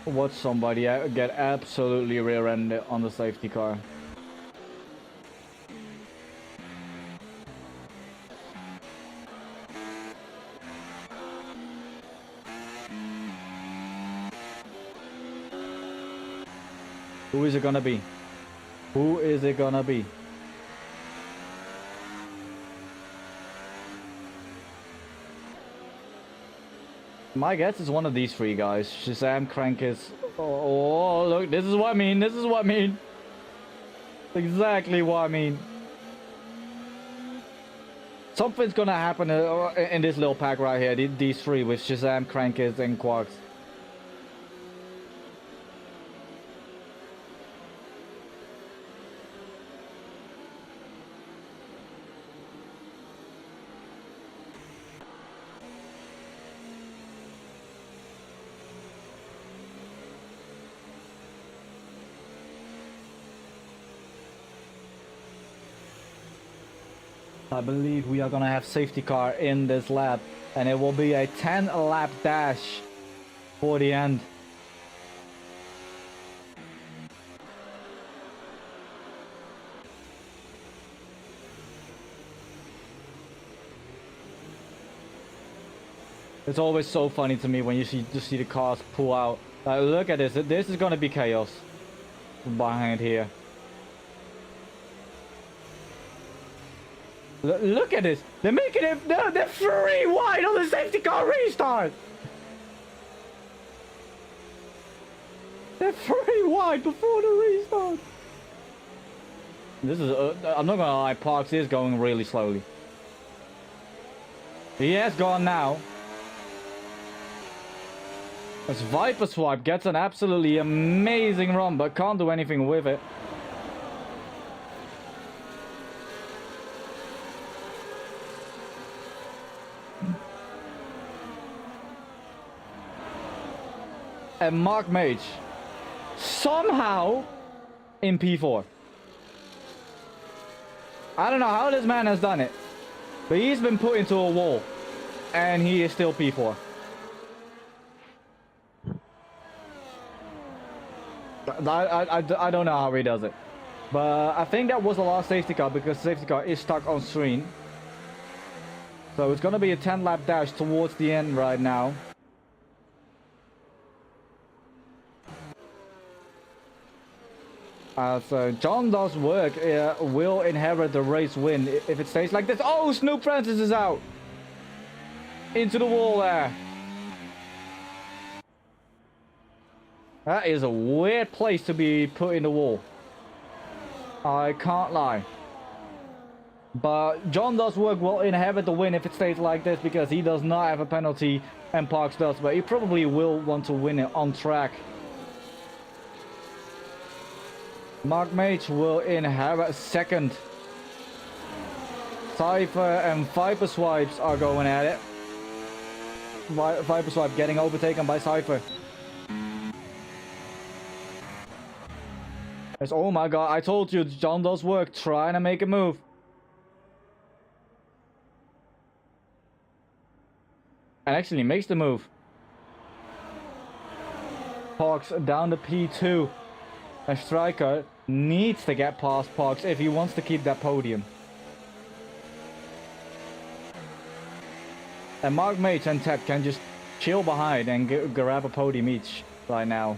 Watch somebody get absolutely rear-ended on the safety car. Who is it gonna be? Who is it gonna be? My guess is one of these three guys. Shazam, Crankers. Oh, look, this is what I mean. This is what I mean. Exactly what I mean. Something's gonna happen in this little pack right here. These three with Shazam, Crankers, and Quarks. I believe we are gonna have safety car in this lap, and it will be a 10 lap dash for the end. It's always so funny to me when you see the cars pull out. Look at this. This is gonna be chaos behind here. Look at this. They're making it. They're 3 wide on the safety car restart. They're 3 wide before the restart. This is. I'm not gonna lie. Parks is going really slowly. He has gone now. This Viper Swipe gets an absolutely amazing run, but can't do anything with it. And Mark Mage somehow in P4. I don't know how this man has done it, but he's been put into a wall and he is still P4. I don't know how he does it, but I think that was the last safety car because safety car is stuck on screen. So it's gonna be a 10 lap dash towards the end right now. So John does work, will inherit the race win if it stays like this. Oh, Snoop Francis is out into the wall there. That is a weird place to be put in the wall. I can't lie. But John does work will inherit the win if it stays like this because he does not have a penalty and Parks does, but he probably will want to win it on track. Mark Mage will inherit second. Cypher and Viper Swipes are going at it. Viper Swipe getting overtaken by Cypher. Yes, oh my god, I told you, John does work trying to make a move. And actually makes the move. Parks down to P2. And Striker needs to get past Parks if he wants to keep that podium. And Mark Mage and Ted can just chill behind and grab a podium each right now.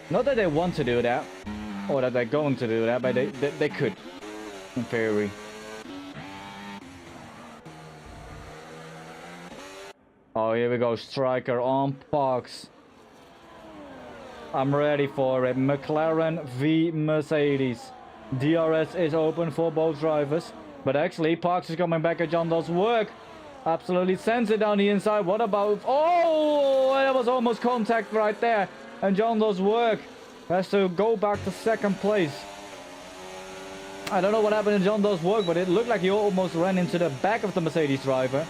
Not that they want to do that, or that they're going to do that, but they could, in theory. Oh, here we go, Striker on Parks. I'm ready for it. McLaren v Mercedes. DRS is open for both drivers. But actually, Parks is coming back at John does work. Absolutely sends it down the inside. What about... Oh, that was almost contact right there. And John does work. Has to go back to second place. I don't know what happened to John does work, but it looked like he almost ran into the back of the Mercedes driver.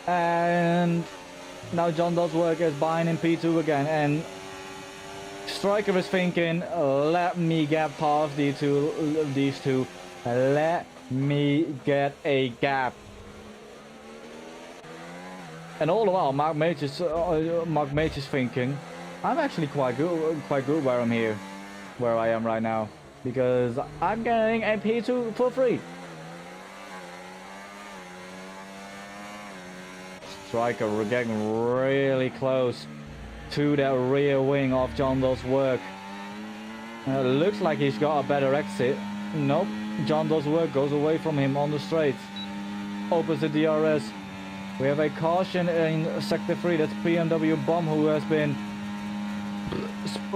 And now John does work as behind in P2 again, and Striker is thinking, let me get past these two, let me get a gap. And all the while Mark Mage is thinking, I'm actually quite good where I'm here, where I am right now, because I'm getting a P2 for free. Striker, we're getting really close to that rear wing of John does work. Looks like he's got a better exit. Nope, John does work, goes away from him on the straight. Opens the DRS. We have a caution in sector 3. That's BMW Bomb who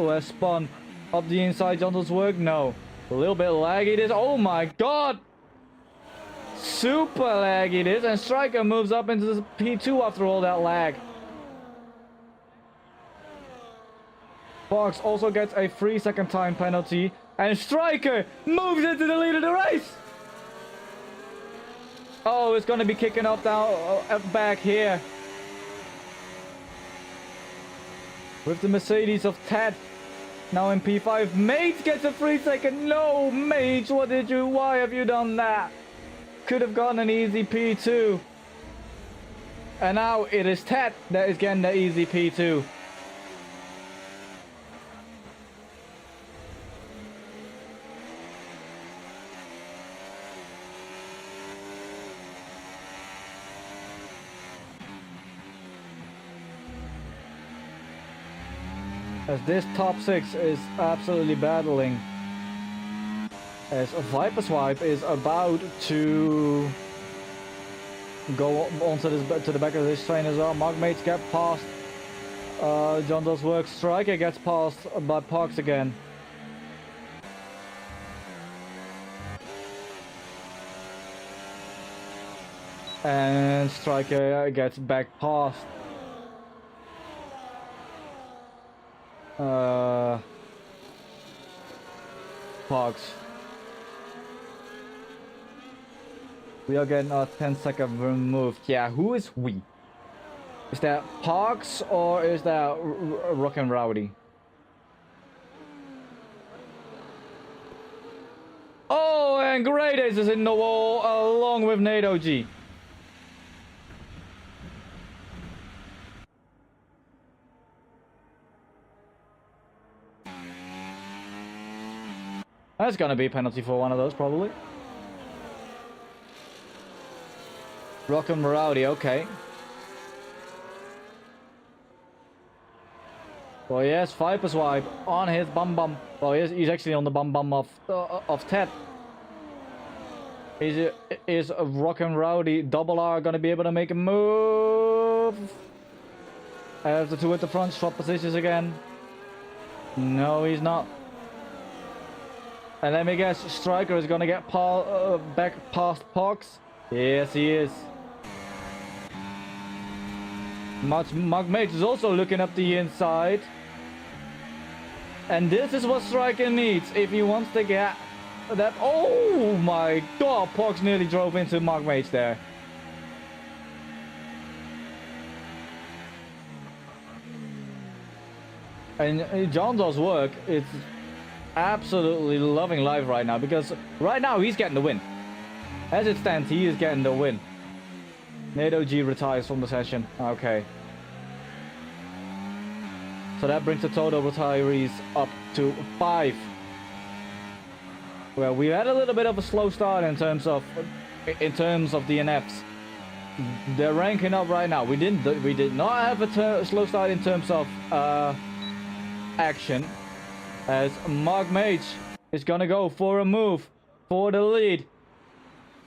has spun up the inside. John does work. No. A little bit laggy this. Oh my god! Super laggy this. And Striker moves up into the P2 after all that lag. Fox also gets a 3-second time penalty. And Striker moves into the lead of the race. Oh, it's going to be kicking off down back here. With the Mercedes of Ted. Now in P5. Mage gets a 3-second. No, Mage, why have you done that? Could have gotten an easy P2. And now it is Ted that is getting the easy P2. As this top 6 is absolutely battling. As Viper Swipe is about to go onto this, to the back of this train as well. Magmates get past. John does work. Striker gets passed by Parks again. And Striker gets back past. Parks. We are getting a 10-second removed. Yeah, who is we? Is that Parks or is that Rock and Rowdy? Oh, and Great Ace is in the wall along with NATO G. That's gonna be a penalty for one of those, probably. Rock and Rowdy, okay. Well, yes, Viper Swipe on his bum. Well, he's actually on the bum of Ted. Is Rock and Rowdy double R gonna be able to make a move? As the two at the front swap positions again. No, he's not. And let me guess, Striker is gonna get back past Pox. Yes, he is. Magmate is also looking up the inside. And this is what Striker needs if he wants to get that. Oh my god, Pox nearly drove into Magmate there. And John does work. It's absolutely loving life right now because right now he's getting the win. As it stands, he is getting the win. NATO G retires from the session. Okay. So that brings the total retirees up to 5. Well, we had a little bit of a slow start in terms of DNFs. They're ranking up right now. We did not have a slow start in terms of action. As Mark Mage is gonna go for a move for the lead.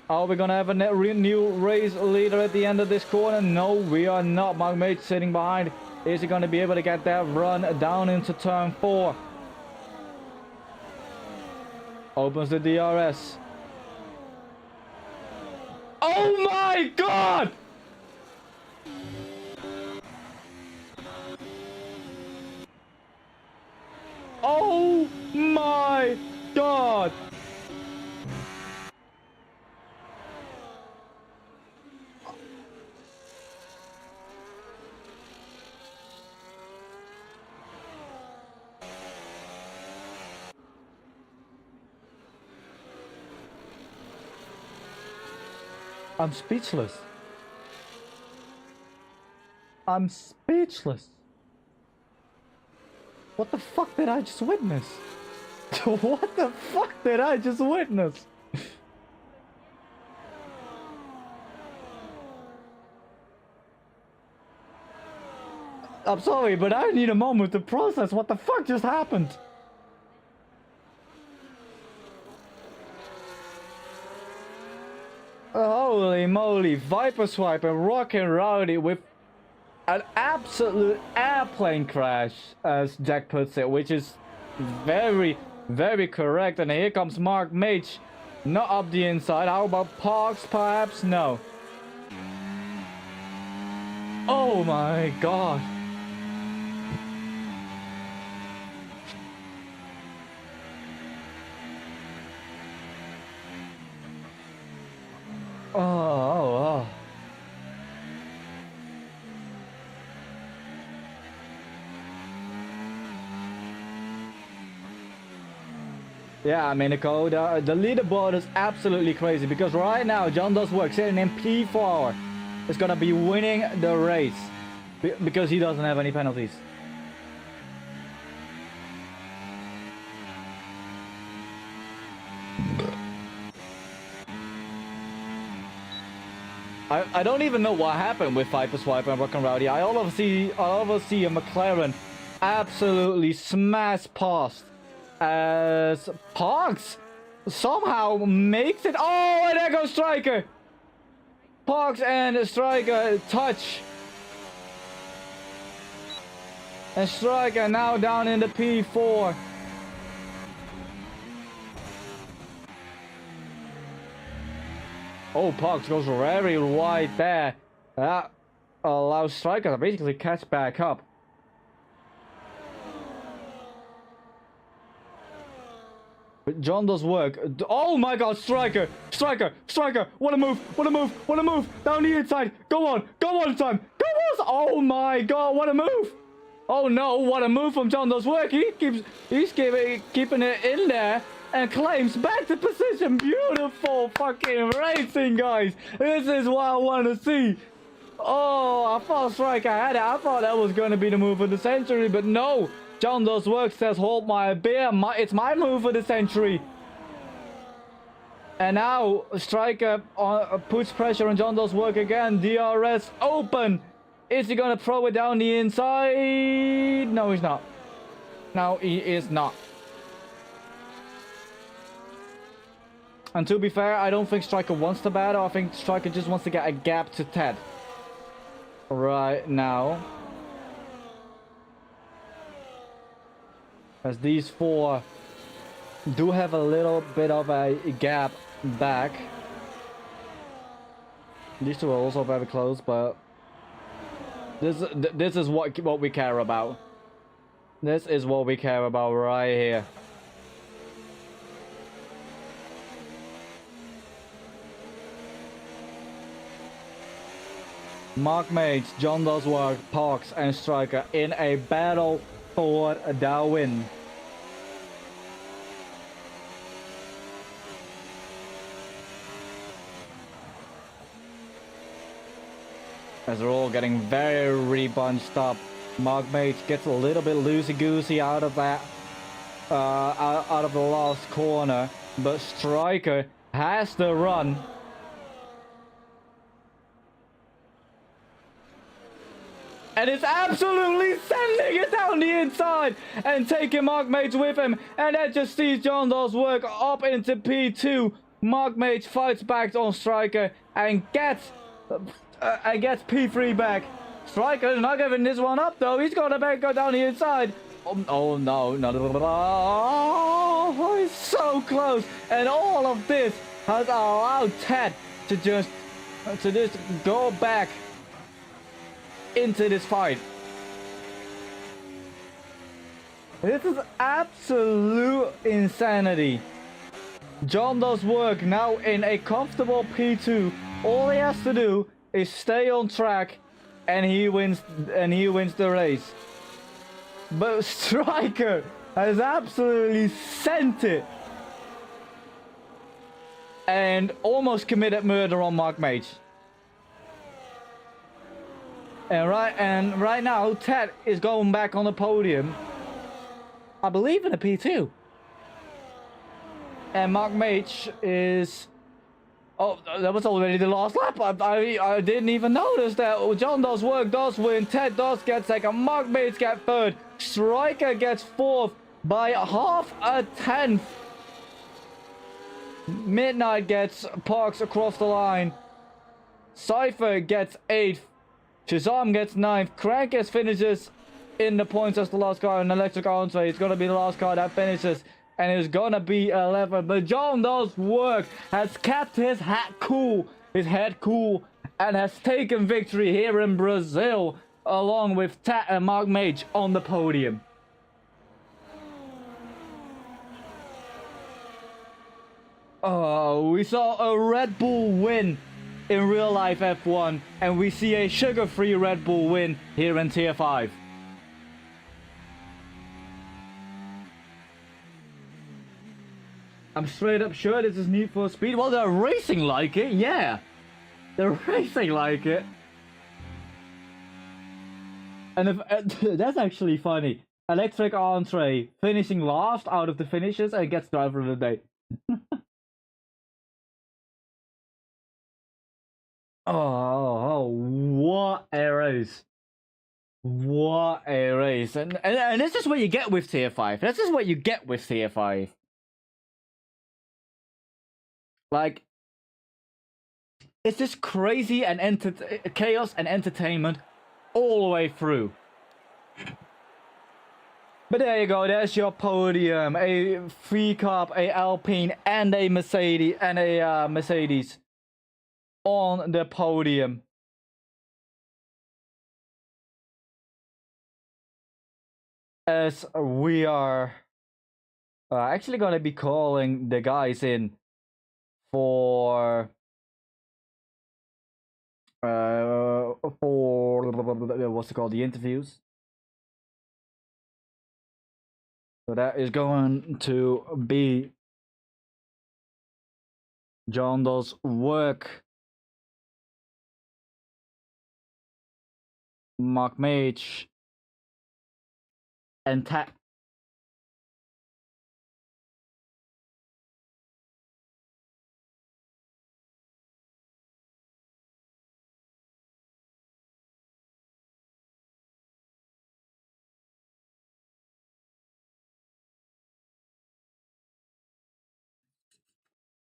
Are we gonna have a new race leader at the end of this corner? No, we are not. Mark Mage sitting behind. Is he gonna be able to get that run down into turn 4? Opens the DRS. Oh my god! Oh my god! I'm speechless. I'm speechless. What the fuck did I just witness? What the fuck did I just witness? I'm sorry, but I need a moment to process what the fuck just happened. Holy moly, Viper Swipe and Rockin' Rowdy with an absolute airplane crash, as Jack puts it, which is very, very correct. And here comes Mark Mage, not up the inside. How about Parks, perhaps? No. Oh my god. Oh. Yeah, I mean, the leaderboard is absolutely crazy because right now John Does Work sitting in P4 is gonna be winning the race because he doesn't have any penalties. I don't even know what happened with Viper Swipe and Rockin' Rowdy. I all of a see a McLaren absolutely smash past as Parks somehow makes it. Oh, and there goes Striker. Parks and Striker touch. And Striker now down in the P4. Oh, Parks goes very wide there. That allows Striker to basically catch back up. But John Does Work. Oh my god, Striker! Striker! Striker! What a move! What a move! What a move! Down the inside! Go on! Go on, son! Go on! Oh my god, what a move! Oh no, what a move from John Does Work! He's keeping it in there and claims back to position. Beautiful fucking racing, guys! This is what I want to see! Oh, I thought Striker had it. I thought that was going to be the move of the century, but no! John Does Work says, hold my beer, it's my move for the century. And now Striker puts pressure on John Does Work again. DRS open. Is he gonna throw it down the inside? No, he's not. No, he is not. And to be fair, I don't think Striker wants to battle. I think Striker just wants to get a gap to Ted. Right now. As these four do have a little bit of a gap back. These two are also very close, but this is what we care about. This is what we care about right here. Mark Mage, John Does Work, Parks and Striker in a battle for the win. As they're all getting very bunched up. Mark Mage gets a little bit loosey-goosey out of that, out of the last corner, but Striker has the run. And it's absolutely sending it down the inside and taking Mark Mage with him. And that just sees John Does Work up into P2. Mark Mage fights back on Striker and gets P3 back. Striker is not giving this one up though. He's got to go down the inside. Oh no, no. Oh, he's so close. And all of this has allowed Ted to just go back into this fight. This is absolute insanity. John Does Work now in a comfortable P2. All he has to do is stay on track and he wins the race. But Striker has absolutely sent it and almost committed murder on Mark Mage. And right now, Ted is going back on the podium. I believe in a P2. And Mark Mage is... Oh, that was already the last lap. I didn't even notice that. John Does Work does win. Ted does get second. Mark Mage gets third. Striker gets fourth by half a tenth. Midnight gets Parks across the line. Cypher gets 8th. Shazam gets 9th. Crank gets finishes in the points as the last car. And Electric Entree is going to be the last car that finishes. And it's going to be 11th. But John does work. Has kept his head cool. And has taken victory here in Brazil. Along with Tat and Mark Mage on the podium. Oh, we saw a Red Bull win in real life F1, and we see a sugar-free Red Bull win here in Tier 5. I'm straight up sure this is Need for Speed. Well, they're racing like it, yeah. They're racing like it. And if, that's actually funny. Electric Entree finishing last out of the finishes and gets driver of the day. Oh, what a race. What a race. And this is what you get with Tier 5. This is what you get with Tier 5. Like, it's just crazy and chaos and entertainment all the way through. But there you go, there's your podium. A free Cup, a Alpine, and a Mercedes on the podium. As we are actually going to be calling the guys in for what's it called, the interviews. So that is going to be John does work, Mark Mage, and Tat.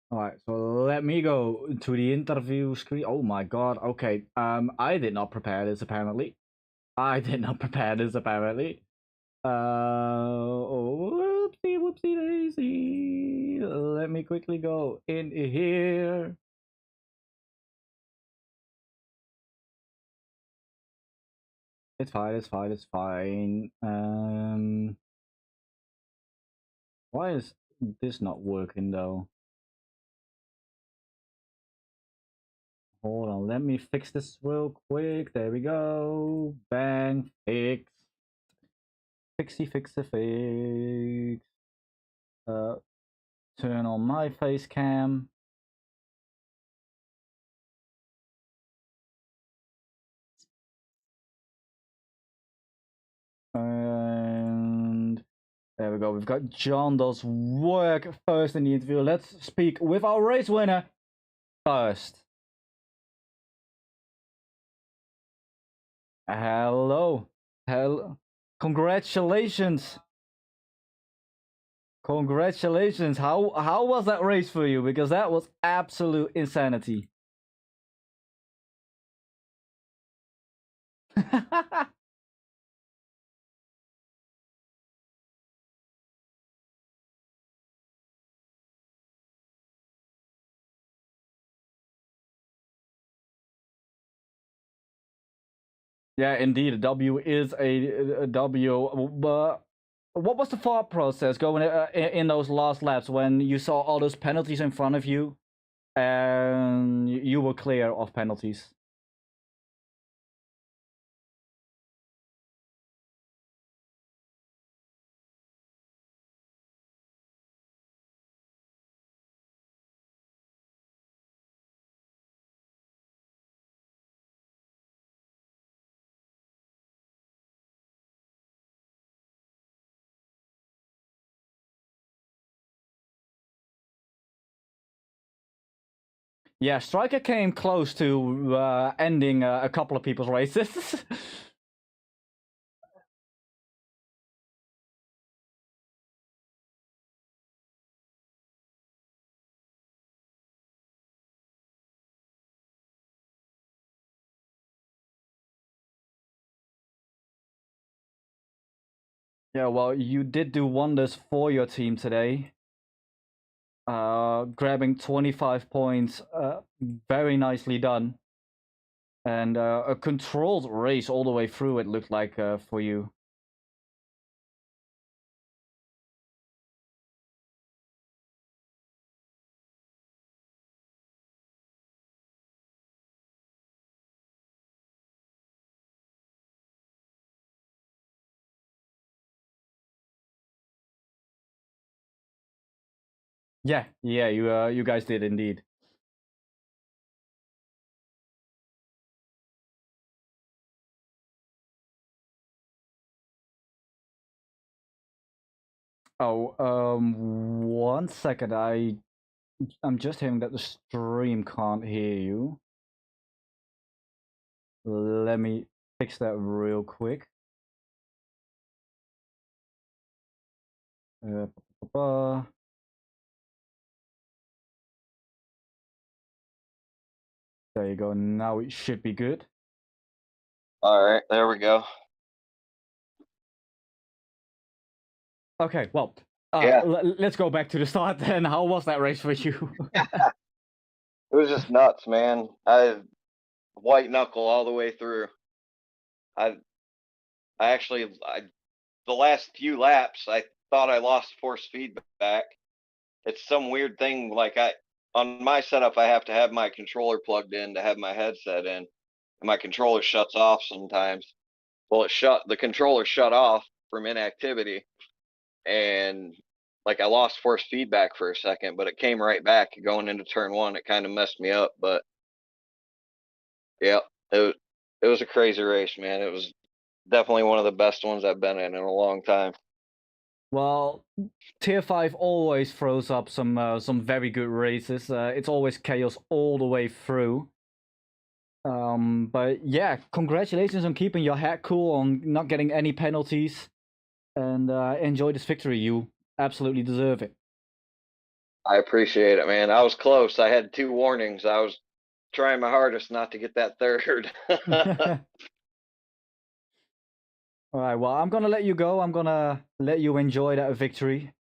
Alright, so let me go to the interview screen. Oh my god, okay. I did not prepare this apparently. Oh, whoopsie daisy. Let me quickly go in here. It's fine. Why is this not working though? Hold on, let me fix this real quick. There we go. Bang, fix. Fix. Turn on my face cam. And there we go. We've got John does work first in the interview. Let's speak with our race winner first. Hello. Congratulations. How was that race for you? Because that was absolute insanity. Yeah, indeed, a W is a W. But what was the thought process going in those last laps when you saw all those penalties in front of you and you were clear of penalties? Yeah, Striker came close to ending a couple of people's races. Yeah, well, you did do wonders for your team today. Grabbing 25 points, very nicely done. And a controlled race all the way through, it looked like, for you. Yeah, you guys did indeed. Oh, 1 second. I'm just hearing that the stream can't hear you. Let me fix that real quick. Uh, there you go. Now it should be good. All right, there we go. Okay, well, Yeah. let's go back to the start then. How was that race for you? It was just nuts, man. I white knuckle all the way through. I the last few laps I thought I lost force feedback. It's some weird thing like on my setup I have to have my controller plugged in to have my headset in. And my controller shuts off sometimes. Well, the controller shut off from inactivity, and like I lost force feedback for a second, but it came right back going into turn one. It kind of messed me up, but yeah, it was a crazy race, man. It was definitely one of the best ones I've been in a long time. Well, Tier 5 always throws up some very good races. It's always chaos all the way through. But yeah, congratulations on keeping your head cool, on not getting any penalties, and enjoy this victory. You absolutely deserve it. I appreciate it, man. I was close. I had 2 warnings. I was trying my hardest not to get that third. All right, well, I'm gonna let you go. I'm gonna let you enjoy that victory,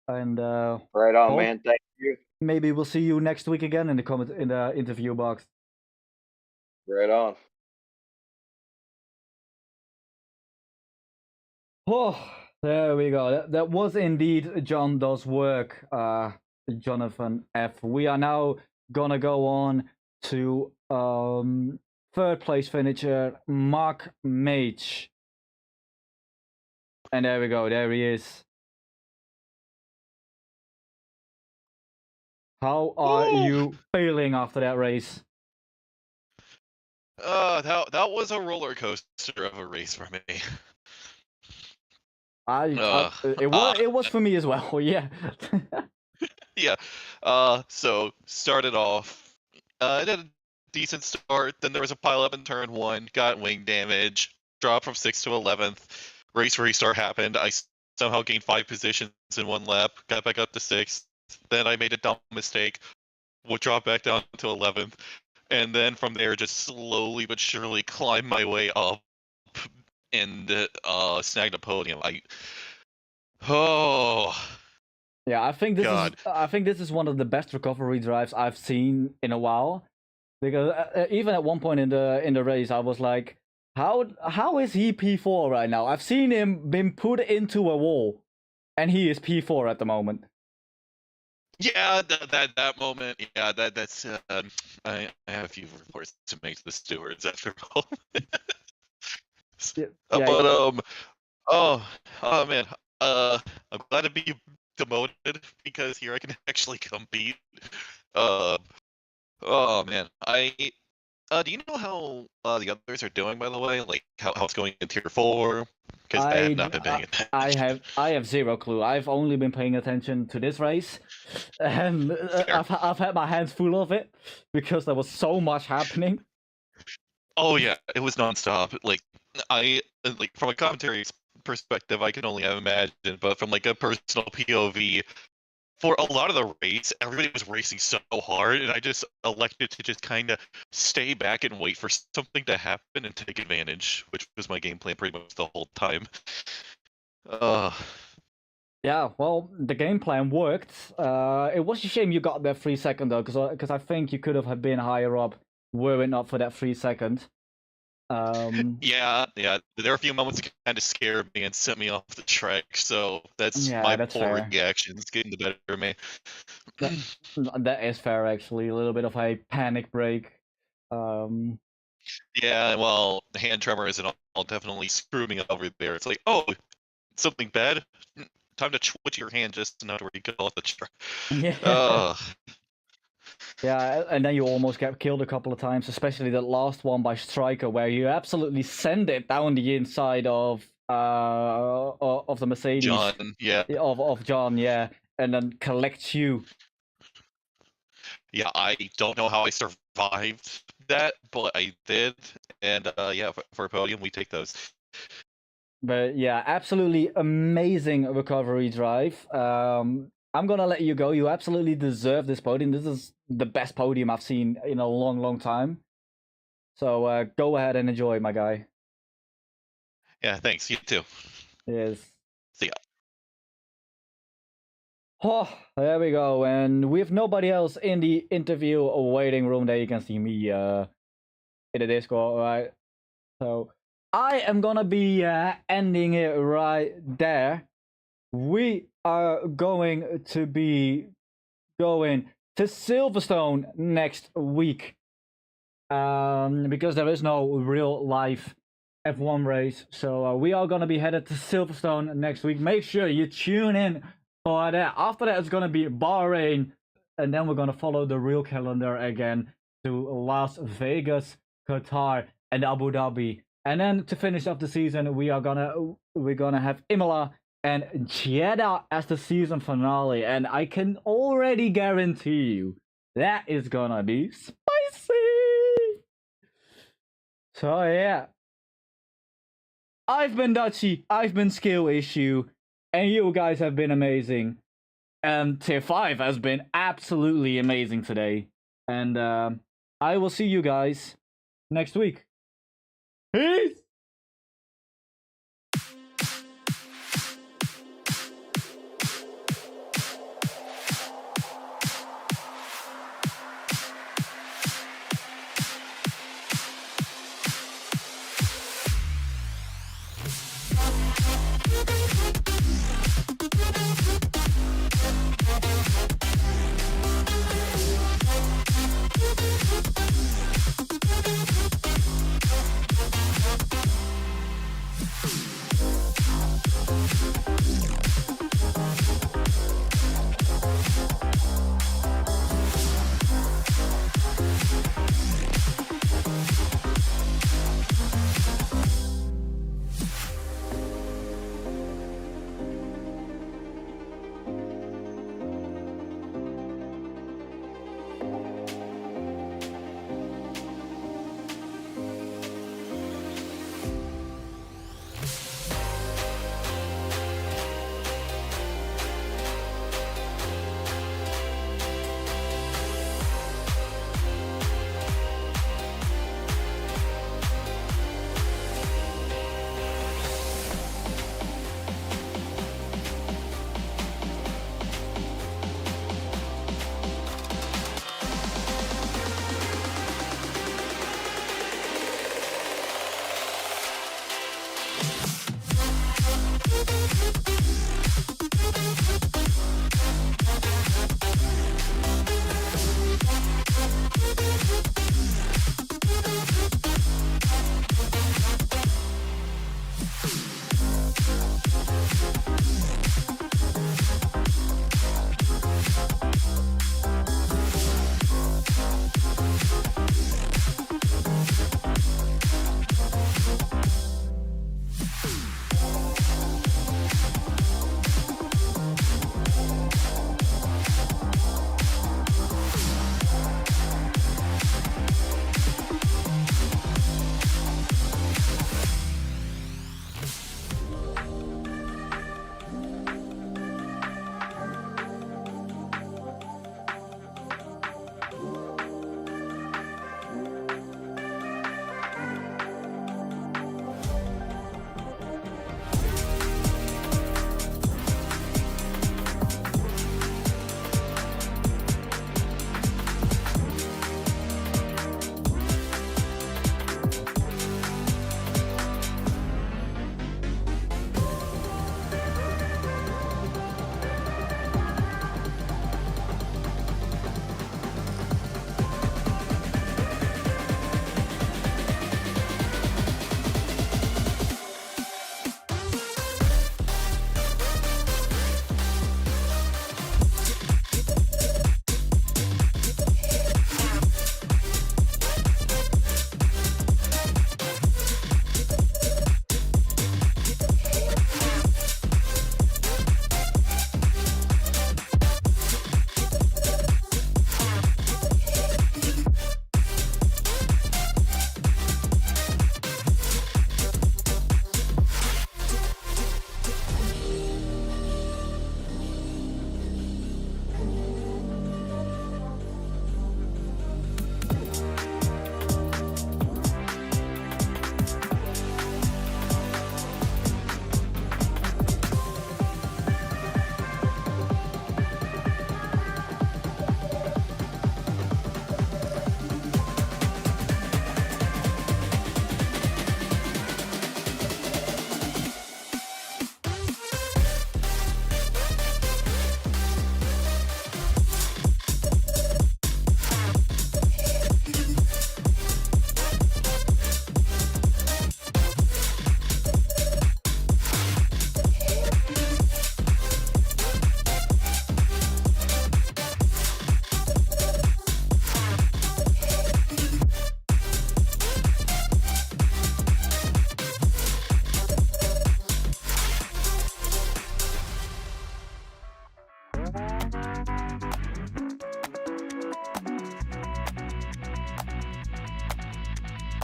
and Right on, hope man. Thank you. maybe we'll see you next week again in the interview box. Right on. Oh, there we go. That was indeed John Does Work, Jonathan F. We are now gonna go on to third place finisher Mark Mage. And there we go, there he is. How are you feeling after that race? That was a roller coaster of a race for me. It was for me as well. Yeah. Yeah. So started off. It had a decent start. Then there was a pile up in turn one. Got wing damage. Dropped from 6th to 11th. Race restart happened. I somehow gained 5 positions in 1 lap. Got back up to 6th. Then I made a dumb mistake. Would drop back down to 11th. And then from there, just slowly but surely climb my way up and snagged a podium. Yeah, I think God. this is one of the best recovery drives I've seen in a while. Because even at one point in the race, I was like, how is he P4 right now? I've seen him been put into a wall, and he is P4 at the moment. Yeah, that moment. Yeah, that's. I have a few reports to make to the stewards after all. Yeah, But oh man. I'm glad to be demoted because here I can actually compete. Oh man, do you know how the others are doing, by the way? Like how it's going in tier 4? Because I have not been paying attention. I have zero clue. I've only been paying attention to this race, and I've had my hands full of it because there was so much happening. Oh yeah, it was nonstop. Like from a commentary perspective, I can only imagine, but from like a personal POV, for a lot of the race, everybody was racing so hard, and I just elected to just kind of stay back and wait for something to happen and take advantage, which was my game plan pretty much the whole time. Yeah, well, the game plan worked. It was a shame you got that 3 second though, because I think you could have been higher up were it not for that 3 second. Yeah. There are a few moments that kind of scared me and sent me off the track, so that's Yeah, my that's poor fair. reactions getting the better of me. That is fair, actually. A little bit of a panic break. Yeah, well, the hand tremors and all definitely screw me over there. It's like, oh, something bad? Time to twitch your hand just enough where you get off the track. Yeah. Yeah, and then you almost get killed a couple of times, especially that last one by Striker, where you absolutely send it down the inside of the Mercedes. John, yeah. Of John, yeah, and then collects you. Yeah, I don't know how I survived that, but I did. And yeah, for a podium, we take those. But yeah, absolutely amazing recovery drive. I'm gonna let you go. You absolutely deserve this podium. This is the best podium I've seen in a long, long time. So go ahead and enjoy, my guy. Yeah, thanks. You too. Yes. See ya. Oh, there we go. And with nobody else in the interview waiting room, there you can see me in the Discord, right? So I am gonna be ending it right there. We are going to be going to Silverstone next week because there is no real live F1 race. So we are going to be headed to Silverstone next week. Make sure you tune in for that. After that, it's going to be Bahrain, and then we're going to follow the real calendar again to Las Vegas, Qatar, and Abu Dhabi. And then to finish off the season, we're gonna have Imola and Jeddah as the season finale, and I can already guarantee you that is gonna be spicy. So yeah, I've been Dutchy, I've been Skill Issue, and you guys have been amazing. And Tier 5 has been absolutely amazing today. And I will see you guys next week. Peace!